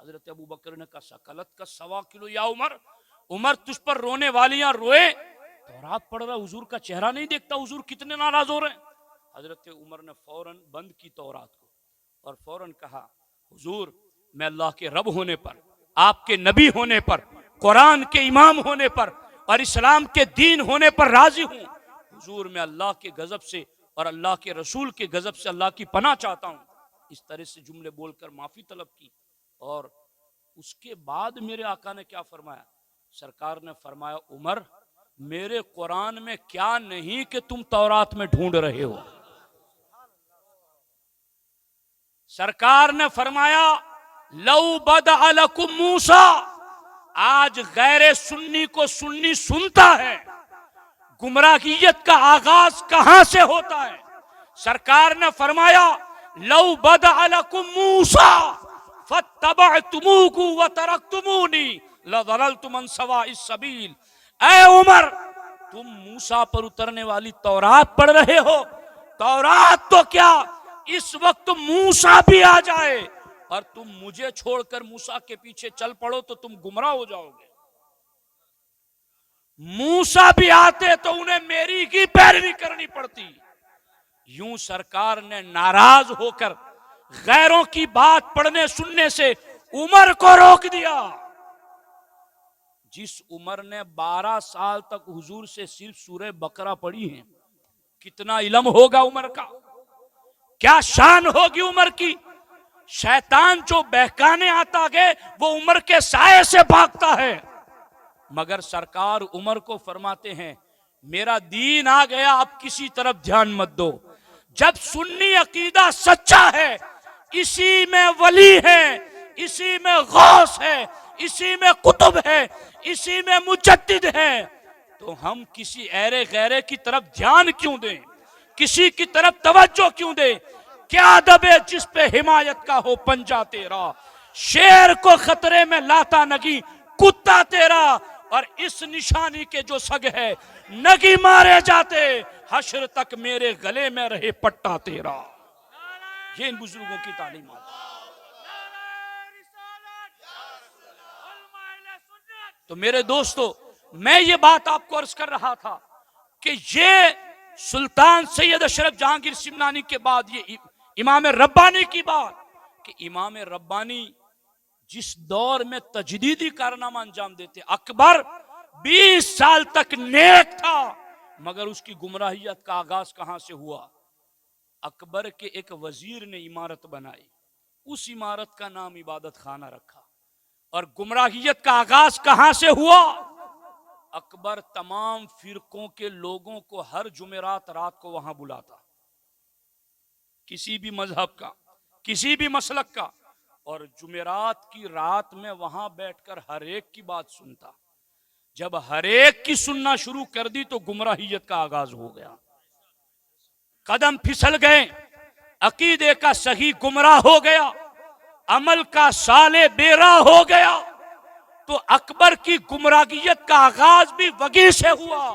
حضرت ابو بکر نے کہا سکلت کا سوا کلو یا عمر، عمر تجھ پر رونے والیاں روئے، تورات پڑھ رہا، حضور کا چہرہ نہیں دیکھتا، حضور کتنے ناراض ہو رہے ہیں۔ حضرت عمر نے فوراً بند کی تورات کو اور فوراً کہا حضور میں اللہ کے رب ہونے پر، آپ کے نبی ہونے پر، قرآن کے امام ہونے پر اور اسلام کے دین ہونے پر راضی ہوں، حضور میں اللہ کے غضب سے اور اللہ کے رسول کے غضب سے اللہ کی پناہ چاہتا ہوں۔ اس طرح سے جملے بول کر معافی طلب کی، اور اس کے بعد میرے آقا نے کیا فرمایا؟ سرکار نے فرمایا عمر میرے قرآن میں کیا نہیں کہ تم تورات میں ڈھونڈ رہے ہو۔ سرکار نے فرمایا لو بدع لکم موسیٰ، آج غیر سنی کو سنی سنتا ہے، گمراہیت کا آغاز کہاں سے ہوتا ہے؟ سرکار نے فرمایا لو بدع لکم موسیٰ فاتبعتموہ وترکتمونی لضللتم عن سواء السبیل۔ اے عمر تم موسیٰ پر اترنے والی تورات پڑھ رہے ہو، تورات تو کیا اس وقت موسیٰ بھی آ جائے اور تم مجھے چھوڑ کر موسیٰ کے پیچھے چل پڑو تو تم گمراہ ہو جاؤ گے۔ موسیٰ بھی آتے تو انہیں میری کی پیروی کرنی پڑتی۔ یوں سرکار نے ناراض ہو کر غیروں کی بات پڑھنے سننے سے عمر کو روک دیا۔ جس عمر نے 12 سال تک حضور سے صرف سورہ بقرہ پڑھی ہے، کتنا علم ہوگا عمر کا، کیا شان ہوگی عمر کی۔ شیطان جو بہکانے آتا گئے وہ عمر کے سائے سے بھاگتا ہے، مگر سرکار عمر کو فرماتے ہیں میرا دین آ گیا، اب کسی طرف دھیان مت دو۔ جب سنی عقیدہ سچا ہے، اسی میں ولی ہے، اسی میں غوث ہے، اسی میں قطب ہے، اسی میں مجدد ہے، تو ہم کسی ایرے غیرے کی طرف دھیان کیوں دیں، کسی کی طرف توجہ کیوں دیں؟ کیا دبے جس پہ حمایت کا ہو پنجہ تیرا، شیر کو خطرے میں لاتا نگی کتا تیرا، اور اس نشانی کے جو سگ ہے نگی مارے جاتے، حشر تک میرے گلے میں رہے پٹا تیرا۔ یہ ان بزرگوں کی تعلیمات۔ تو میرے دوستو میں یہ بات آپ کو عرض کر رہا تھا کہ یہ سلطان سید اشرف جہانگیر سمنانی کے بعد یہ امام ربانی کی بات، کہ امام ربانی جس دور میں تجدیدی کارنامہ انجام دیتے، اکبر 20 سال تک نیک تھا مگر اس کی گمراہیت کا آغاز کہاں سے ہوا؟ اکبر کے ایک وزیر نے عمارت بنائی، اس عمارت کا نام عبادت خانہ رکھا، اور گمراہیت کا آغاز کہاں سے ہوا؟ اکبر تمام فرقوں کے لوگوں کو ہر جمعرات رات کو وہاں بلاتا، کسی بھی مذہب کا، کسی بھی مسلک کا، اور جمعرات کی رات میں وہاں بیٹھ کر ہر ایک کی بات سنتا۔ جب ہر ایک کی سننا شروع کر دی تو گمراہیت کا آغاز ہو گیا، قدم پھسل گئے، عقیدے کا صحیح گمراہ ہو گیا، عمل کا صالح بے راہ ہو گیا۔ تو اکبر کی گمراہیت کا آغاز بھی وہیں سے ہوا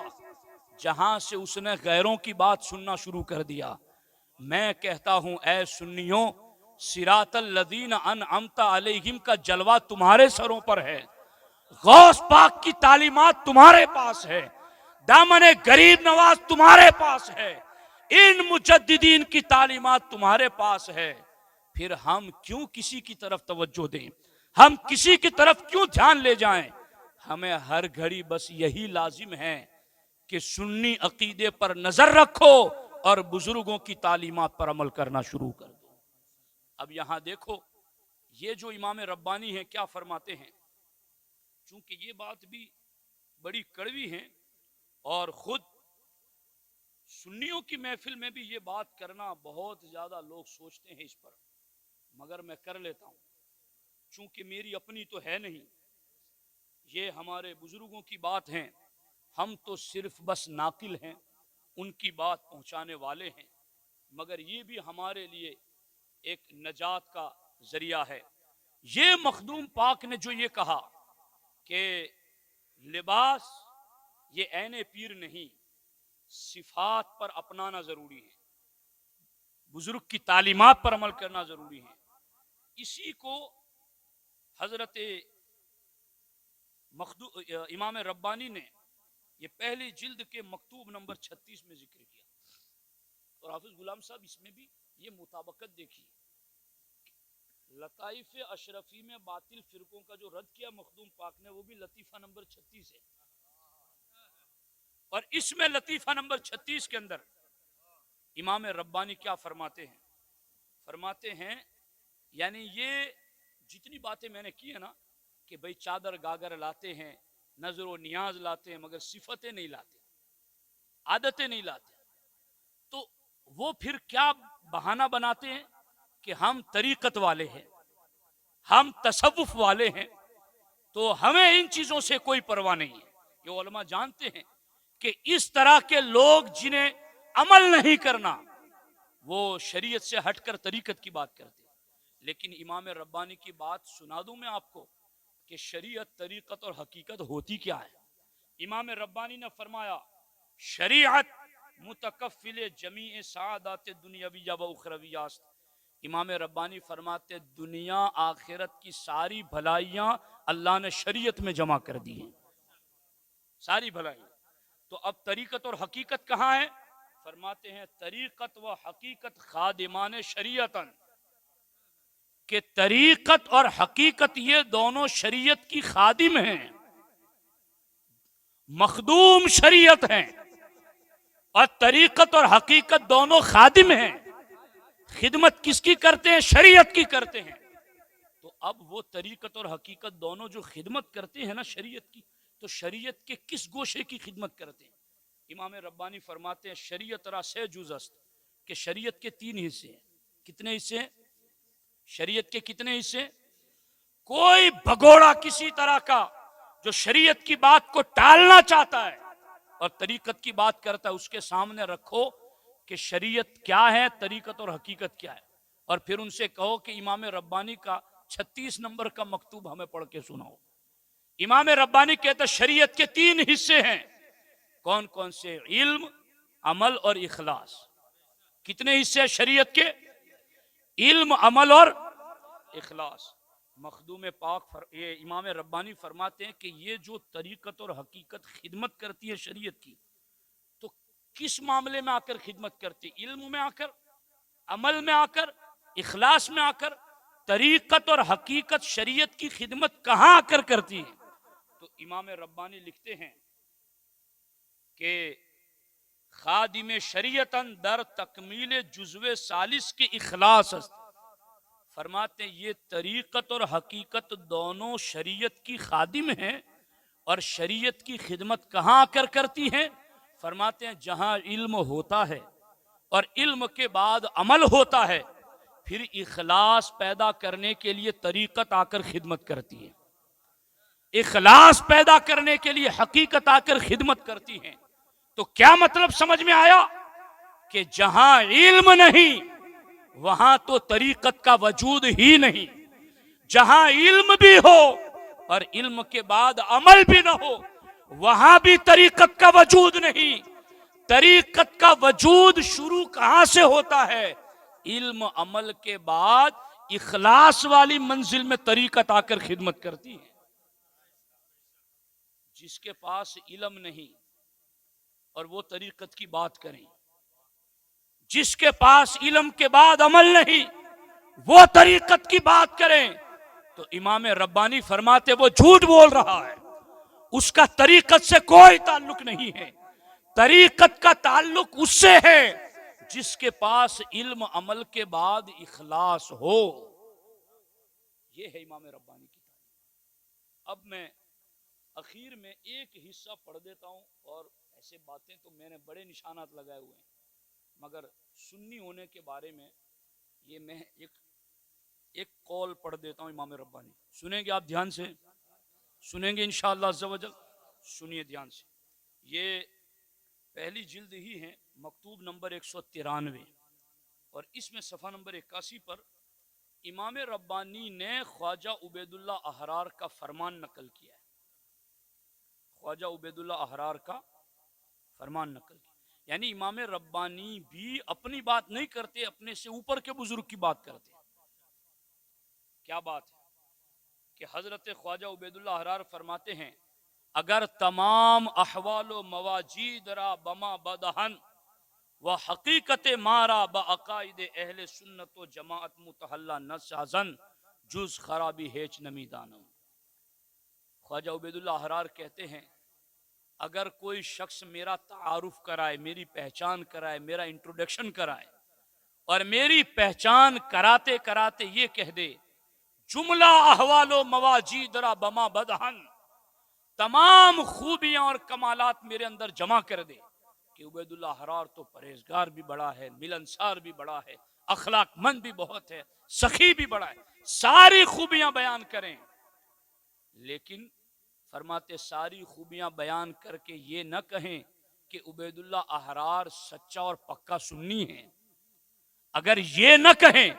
جہاں سے اس نے غیروں کی بات سننا شروع کر دیا۔ میں کہتا ہوں اے سنیوں، صراط الذین انعمت علیہم کا جلوہ تمہارے سروں پر ہے، غوث پاک کی تعلیمات تمہارے پاس ہے، دامن غریب نواز تمہارے پاس ہے، ان مجددین کی تعلیمات تمہارے پاس ہے، پھر ہم کیوں کسی کی طرف توجہ دیں، ہم کسی کی طرف کیوں دھیان لے جائیں؟ ہمیں ہر گھڑی بس یہی لازم ہے کہ سنی عقیدے پر نظر رکھو اور بزرگوں کی تعلیمات پر عمل کرنا شروع کر دو۔ اب یہاں دیکھو یہ جو امام ربانی ہیں کیا فرماتے ہیں، چونکہ یہ بات بھی بڑی کڑوی ہے اور خود سنیوں کی محفل میں بھی یہ بات کرنا بہت زیادہ لوگ سوچتے ہیں اس پر، مگر میں کر لیتا ہوں چونکہ میری اپنی تو ہے نہیں، یہ ہمارے بزرگوں کی بات ہیں، ہم تو صرف بس ناقل ہیں، ان کی بات پہنچانے والے ہیں، مگر یہ بھی ہمارے لیے ایک نجات کا ذریعہ ہے۔ یہ مخدوم پاک نے جو یہ کہا کہ لباس یہ عین پیر نہیں، صفات پر اپنانا ضروری ہے، بزرگ کی تعلیمات پر عمل کرنا ضروری ہے، اسی کو حضرت امام ربانی نے یہ پہلی جلد کے مکتوب نمبر 36 میں ذکر کیا، اور حافظ غلام صاحب اس میں بھی یہ مطابقت دیکھی۔ لطائف اشرفی میں باطل فرقوں کا جو رد کیا مخدوم پاک نے، وہ بھی لطیفہ نمبر 36 ہے، اور اس میں لطیفہ نمبر 36 کے اندر امام ربانی کیا فرماتے ہیں؟ فرماتے ہیں یعنی یہ جتنی باتیں میں نے کی ہیں نا کہ بھئی چادر گاگر لاتے ہیں، نظر و نیاز لاتے ہیں، مگر صفتیں نہیں لاتے، عادتیں نہیں لاتے، تو وہ پھر کیا بہانہ بناتے ہیں کہ ہم طریقت والے ہیں، ہم تصوف والے ہیں، تو ہمیں ان چیزوں سے کوئی پرواہ نہیں ہے۔ یہ علماء جانتے ہیں کہ اس طرح کے لوگ جنہیں عمل نہیں کرنا، وہ شریعت سے ہٹ کر طریقت کی بات کرتے ہیں۔ لیکن امام ربانی کی بات سنا دوں میں آپ کو کہ شریعت، طریقت اور حقیقت ہوتی کیا ہے۔ امام ربانی نے فرمایا شریعت متکفل جمیع سعادات دنیاویہ و اخرویہ است۔ امام ربانی فرماتے دنیا آخرت کی ساری بھلائیاں اللہ نے شریعت میں جمع کر دی ہیں، ساری بھلائیاں۔ تو اب طریقت اور حقیقت کہاں ہے؟ فرماتے ہیں طریقت و حقیقت خادمان شریعتاً، کہ طریقت اور حقیقت یہ دونوں شریعت کی خادم ہیں، مخدوم شریعت ہیں، اور طریقت اور حقیقت دونوں خادم ہیں۔ خدمت کس کی کرتے ہیں؟ شریعت کی کرتے ہیں۔ تو اب وہ طریقت اور حقیقت دونوں جو خدمت کرتے ہیں نا شریعت کی، تو شریعت کے کس گوشے کی خدمت کرتے ہیں؟ امام ربانی فرماتے ہیں شریعت را سے جز است، کہ شریعت کے 3 حصے ہیں۔ کتنے حصے ہیں؟ شریعت کے کتنے حصے؟ کوئی بھگوڑا کسی طرح کا جو شریعت کی بات کو ٹالنا چاہتا ہے اور طریقت کی بات کرتا ہے، اس کے سامنے رکھو کہ شریعت کیا ہے، طریقت اور حقیقت کیا ہے، اور پھر ان سے کہو کہ امام ربانی کا 36 نمبر کا مکتوب ہمیں پڑھ کے سناؤ۔ امام ربانی کہتا ہے شریعت کے 3 حصے ہیں۔ کون کون سے؟ علم، عمل اور اخلاص۔ کتنے حصے ہیں شریعت کے؟ علم، عمل اور اخلاص۔ مخدوم پاک یہ امام ربانی فرماتے ہیں کہ یہ جو طریقت اور حقیقت خدمت کرتی ہے شریعت کی، تو کس معاملے میں آ کر خدمت کرتی؟ علم میں آ کر، عمل میں آ کر، اخلاص میں آ کر۔ طریقت اور حقیقت شریعت کی خدمت کہاں آ کر کرتی ہے؟ تو امام ربانی لکھتے ہیں کہ خادم شریعتاً در تکمیل جزو ثالث کی اخلاص است۔ فرماتے ہیں یہ طریقت اور حقیقت دونوں شریعت کی خادم ہیں، اور شریعت کی خدمت کہاں آ کر کرتی ہیں؟ فرماتے ہیں جہاں علم ہوتا ہے اور علم کے بعد عمل ہوتا ہے، پھر اخلاص پیدا کرنے کے لیے طریقت آ کر خدمت کرتی ہے، اخلاص پیدا کرنے کے لیے حقیقت آ کر خدمت کرتی ہیں۔ تو کیا مطلب سمجھ میں آیا؟ کہ جہاں علم نہیں وہاں تو طریقت کا وجود ہی نہیں، جہاں علم بھی ہو اور علم کے بعد عمل بھی نہ ہو وہاں بھی طریقت کا وجود نہیں۔ طریقت کا وجود شروع کہاں سے ہوتا ہے؟ علم عمل کے بعد اخلاص والی منزل میں طریقت آ کر خدمت کرتی ہے۔ جس کے پاس علم نہیں اور وہ طریقت کی بات کریں، جس کے پاس علم کے بعد عمل نہیں وہ طریقت کی بات کریں، تو امام ربانی فرماتے وہ جھوٹ بول رہا ہے، اس کا طریقت سے کوئی تعلق نہیں ہے۔ طریقت کا تعلق اس سے ہے جس کے پاس علم عمل کے بعد اخلاص ہو۔ یہ ہے امام ربانی کی تعلیم۔ اب میں اخیر میں ایک حصہ پڑھ دیتا ہوں، اور ایسے باتیں تو میں نے بڑے نشانات لگائے ہوئے ہیں، مگر سنی ہونے کے بارے میں یہ میں ایک قول پڑھ دیتا ہوں امام ربانی۔ سنیں گے آپ دھیان سے؟ سنیں گے انشاءاللہ عز و جل؟ سنیے دھیان سے۔ یہ پہلی جلد ہی ہے، مکتوب نمبر 193، اور اس میں صفحہ نمبر 81 پر امام ربانی نے خواجہ عبید اللہ احرار کا فرمان نقل کیا ہے۔ خواجہ عبید اللہ احرار کا فرمان نقل کیا، یعنی امام ربانی بھی اپنی بات نہیں کرتے، اپنے سے اوپر کے بزرگ کی بات کرتے۔ کیا بات ہے؟ کہ حضرت خواجہ عبید اللہ احرار فرماتے ہیں اگر تمام احوال و مواجید را بما بدہن و حقیقت مارا با عقائد اہل سنت و جماعت متحلہ نہ سازن جز خرابی ہیچ نمی دانم. خواجہ عبید اللہ احرار کہتے ہیں اگر کوئی شخص میرا تعارف کرائے، میری پہچان کرائے، میرا انٹروڈکشن کرائے اور میری پہچان کراتے کراتے یہ کہہ دے جملہ احوال و مواجید را بما بدہن، تمام خوبیاں اور کمالات میرے اندر جمع کر دے کہ عبید اللہ احرار تو پرہیزگار بھی بڑا ہے، ملنسار بھی بڑا ہے، اخلاق مند بھی بہت ہے، سخی بھی بڑا ہے، ساری خوبیاں بیان کریں، لیکن فرماتے ساری خوبیاں بیان کر کے یہ نہ کہیں کہ عبید اللہ احرار سچا اور پکا سنی ہے. اگر یہ نہ کہیں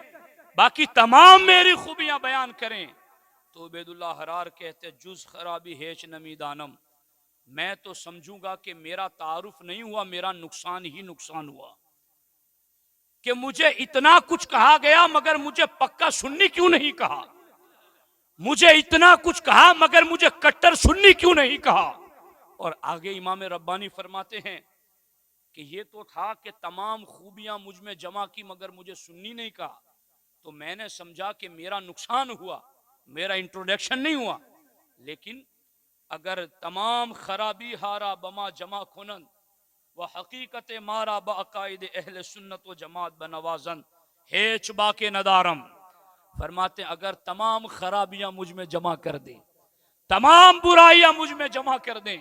باقی تمام میری خوبیاں بیان کریں تو عبید اللہ احرار کہتے جز خرابی ہیچ نمی دانم، میں تو سمجھوں گا کہ میرا تعارف نہیں ہوا، میرا نقصان ہی نقصان ہوا کہ مجھے اتنا کچھ کہا گیا مگر مجھے پکا سنی کیوں نہیں کہا، مجھے اتنا کچھ کہا مگر مجھے کٹر سنی کیوں نہیں کہا. اور آگے امام ربانی فرماتے ہیں کہ یہ تو تھا کہ تمام خوبیاں مجھ میں جمع کی مگر مجھے سنی نہیں کہا، تو میں نے سمجھا کہ میرا نقصان ہوا، میرا انٹروڈکشن نہیں ہوا. لیکن اگر تمام خرابی ہارا بما جمع کنن و حقیقت مارا با عقائد اہل سنت و جماعت بنوازن ہیچ باقی ندارم. فرماتے ہیں اگر تمام خرابیاں مجھ میں جمع کر دیں، تمام برائیاں مجھ میں جمع کر دیں،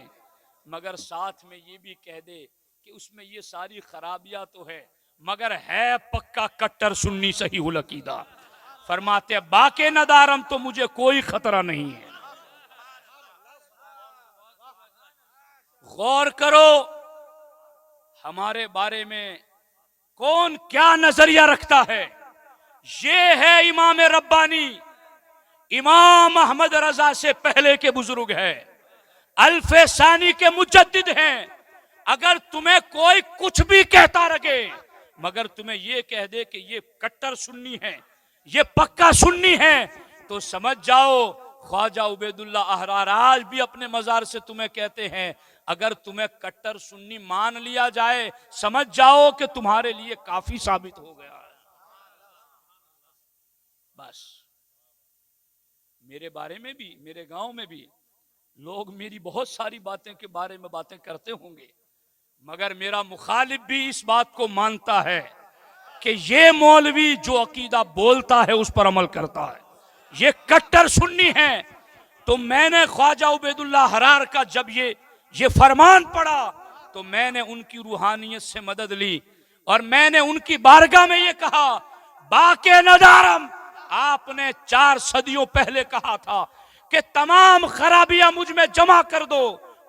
مگر ساتھ میں یہ بھی کہہ دے کہ اس میں یہ ساری خرابیاں تو ہے مگر ہے پکا کٹر سنی صحیح العقیدہ، فرماتے ہیں باقی ندارم تو مجھے کوئی خطرہ نہیں ہے. غور کرو ہمارے بارے میں کون کیا نظریہ رکھتا ہے. یہ ہے امام ربانی، امام احمد رضا سے پہلے کے بزرگ ہے، الف ثانی کے مجدد ہیں. اگر تمہیں کوئی کچھ بھی کہتا رہے مگر تمہیں یہ کہہ دے کہ یہ کٹر سنی ہے، یہ پکا سنی ہے، تو سمجھ جاؤ خواجہ عبید اللہ احرار آج بھی اپنے مزار سے تمہیں کہتے ہیں اگر تمہیں کٹر سنی مان لیا جائے سمجھ جاؤ کہ تمہارے لیے کافی ثابت ہو گیا ہے. بس میرے بارے میں بھی، میرے گاؤں میں بھی لوگ میری بہت ساری باتیں کے بارے میں باتیں کرتے ہوں گے مگر میرا مخالف بھی اس بات کو مانتا ہے کہ یہ مولوی جو عقیدہ بولتا ہے اس پر عمل کرتا ہے، یہ کٹر سنی ہے. تو میں نے خواجہ عبید اللہ احرار کا جب یہ فرمان پڑا تو میں نے ان کی روحانیت سے مدد لی اور میں نے ان کی بارگاہ میں یہ کہا باقی ندارم، آپ نے 4 صدیوں پہلے کہا تھا کہ تمام خرابیاں مجھ میں جمع کر دو،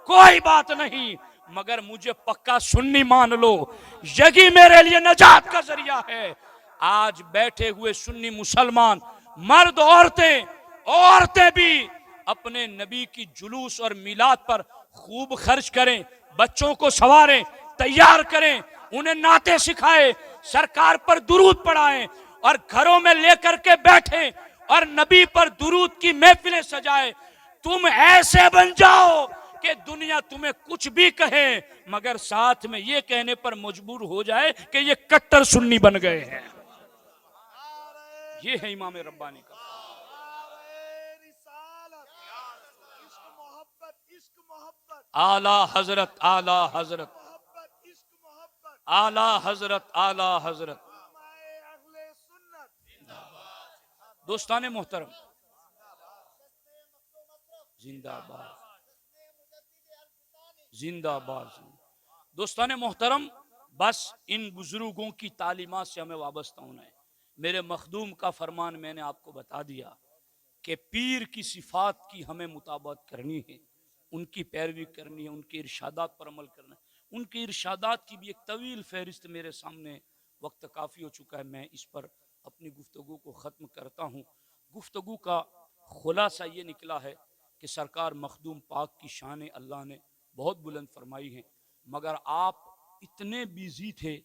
کوئی بات نہیں مگر مجھے پکا سنی مان لو، یہی میرے لیے نجات کا ذریعہ ہے. آج بیٹھے ہوئے سنی مسلمان مرد عورتیں بھی اپنے نبی کی جلوس اور میلاد پر خوب خرچ کریں، بچوں کو سواریں، تیار کریں، انہیں نعتیں سکھائیں، سرکار پر درود پڑھائیں اور گھروں میں لے کر کے بیٹھیں اور نبی پر درود کی محفلیں سجائیں. تم ایسے بن جاؤ کہ دنیا تمہیں کچھ بھی کہے مگر ساتھ میں یہ کہنے پر مجبور ہو جائے کہ یہ کٹر سنی بن گئے ہیں. یہ ہے امام ربانی کا. اعلی حضرت اعلی حضرت اعلی حضرت اعلی حضرت. دوستان محترم زندہ باد زندہ باد. دوستان محترم بس ان بزرگوں کی تعلیمات سے ہمیں وابستہ ہونا ہے. میرے مخدوم کا فرمان میں نے آپ کو بتا دیا کہ پیر کی صفات کی ہمیں مطابقت کرنی ہے، ان کی پیروی کرنی ہے، ان کے ارشادات پر عمل کرنا ہے. ان کے ارشادات کی بھی ایک طویل فہرست میرے سامنے، وقت کافی ہو چکا ہے، میں اس پر اپنی گفتگو کو ختم کرتا ہوں. گفتگو کا خلاصہ یہ نکلا ہے کہ سرکار مخدوم پاک کی شان اللہ نے بہت بلند فرمائی ہے مگر آپ اتنے بیزی تھے،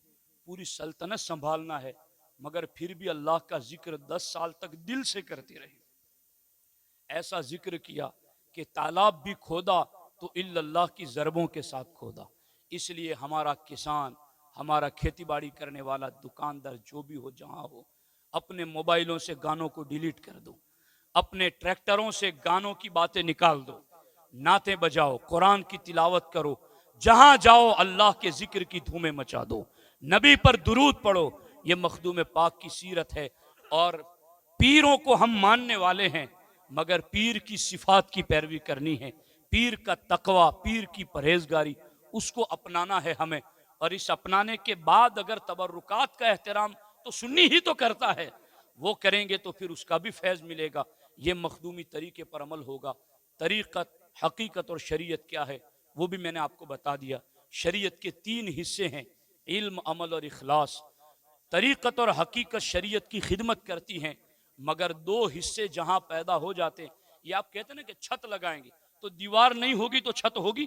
پوری سلطنت سنبھالنا ہے مگر پھر بھی اللہ کا ذکر 10 سال تک دل سے کرتے رہے. ایسا ذکر کیا کہ تالاب بھی کھودا تو اللہ کی ضربوں کے ساتھ کھودا۔ اس لیے ہمارا کسان، ہمارا کھیتی باڑی کرنے والا دکاندار جو بھی ہو جہاں ہو، اپنے موبائلوں سے گانوں کو ڈیلیٹ کر دو، اپنے ٹریکٹروں سے گانوں کی باتیں نکال دو، نعتیں بجاؤ، قرآن کی تلاوت کرو، جہاں جاؤ اللہ کے ذکر کی دھومیں مچا دو، نبی پر درود پڑھو۔ یہ مخدوم پاک کی سیرت ہے۔ اور پیروں کو ہم ماننے والے ہیں، مگر پیر کی صفات کی پیروی کرنی ہے، پیر کا تقوی، پیر کی پرہیزگاری، اس کو اپنانا ہے ہمیں۔ اور اس اپنانے کے بعد اگر تبرکات کا احترام تو سنی ہی تو کرتا ہے، وہ کریں گے تو پھر اس کا بھی فیض ملے گا۔ یہ مخدومی طریقے پر عمل ہوگا۔ طریقت، حقیقت اور شریعت کیا ہے وہ بھی میں نے آپ کو بتا دیا۔ شریعت کے 3 حصے ہیں، علم، عمل اور اخلاص۔ طریقت اور حقیقت شریعت کی خدمت کرتی ہیں، مگر 2 حصے جہاں پیدا ہو جاتے ہیں، یہ آپ کہتے ہیں نا کہ چھت لگائیں گے تو دیوار نہیں ہوگی تو چھت ہوگی،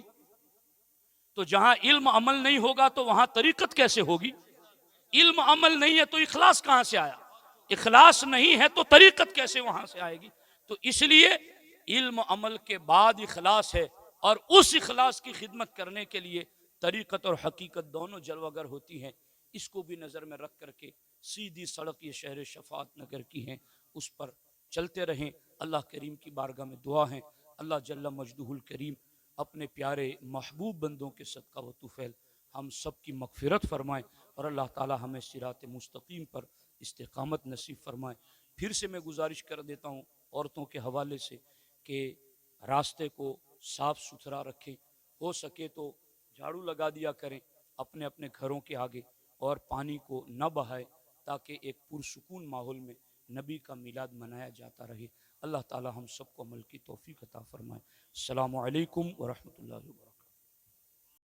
تو جہاں علم عمل نہیں ہوگا تو وہاں طریقت کیسے ہوگی؟ علم عمل نہیں ہے تو اخلاص کہاں سے آیا؟ اخلاص نہیں ہے تو طریقت کیسے وہاں سے آئے گی؟ تو اس لیے علم عمل کے بعد اخلاص ہے، اور اس اخلاص کی خدمت کرنے کے لیے طریقت اور حقیقت دونوں جلوگر ہوتی ہیں۔ اس کو بھی نظر میں رکھ کر کے سیدھی سڑک یہ شہر شفاعت نگر کی ہیں، اس پر چلتے رہیں۔ اللہ کریم کی بارگاہ میں دعا ہے، اللہ جل مجدہ الکریم اپنے پیارے محبوب بندوں کے صدقہ و طفیل ہم سب کی مغفرت فرمائے، اور اللہ تعالی ہمیں صراط مستقیم پر استقامت نصیب فرمائے۔ پھر سے میں گزارش کر دیتا ہوں عورتوں کے حوالے سے کہ راستے کو صاف ستھرا رکھیں، ہو سکے تو جھاڑو لگا دیا کریں اپنے اپنے گھروں کے آگے، اور پانی کو نہ بہائے تاکہ ایک پرسکون ماحول میں نبی کا میلاد منایا جاتا رہے۔ اللہ تعالی ہم سب کو عمل کی توفیق عطا فرمائے۔ السلام علیکم ورحمۃ اللہ وبرکاتہ۔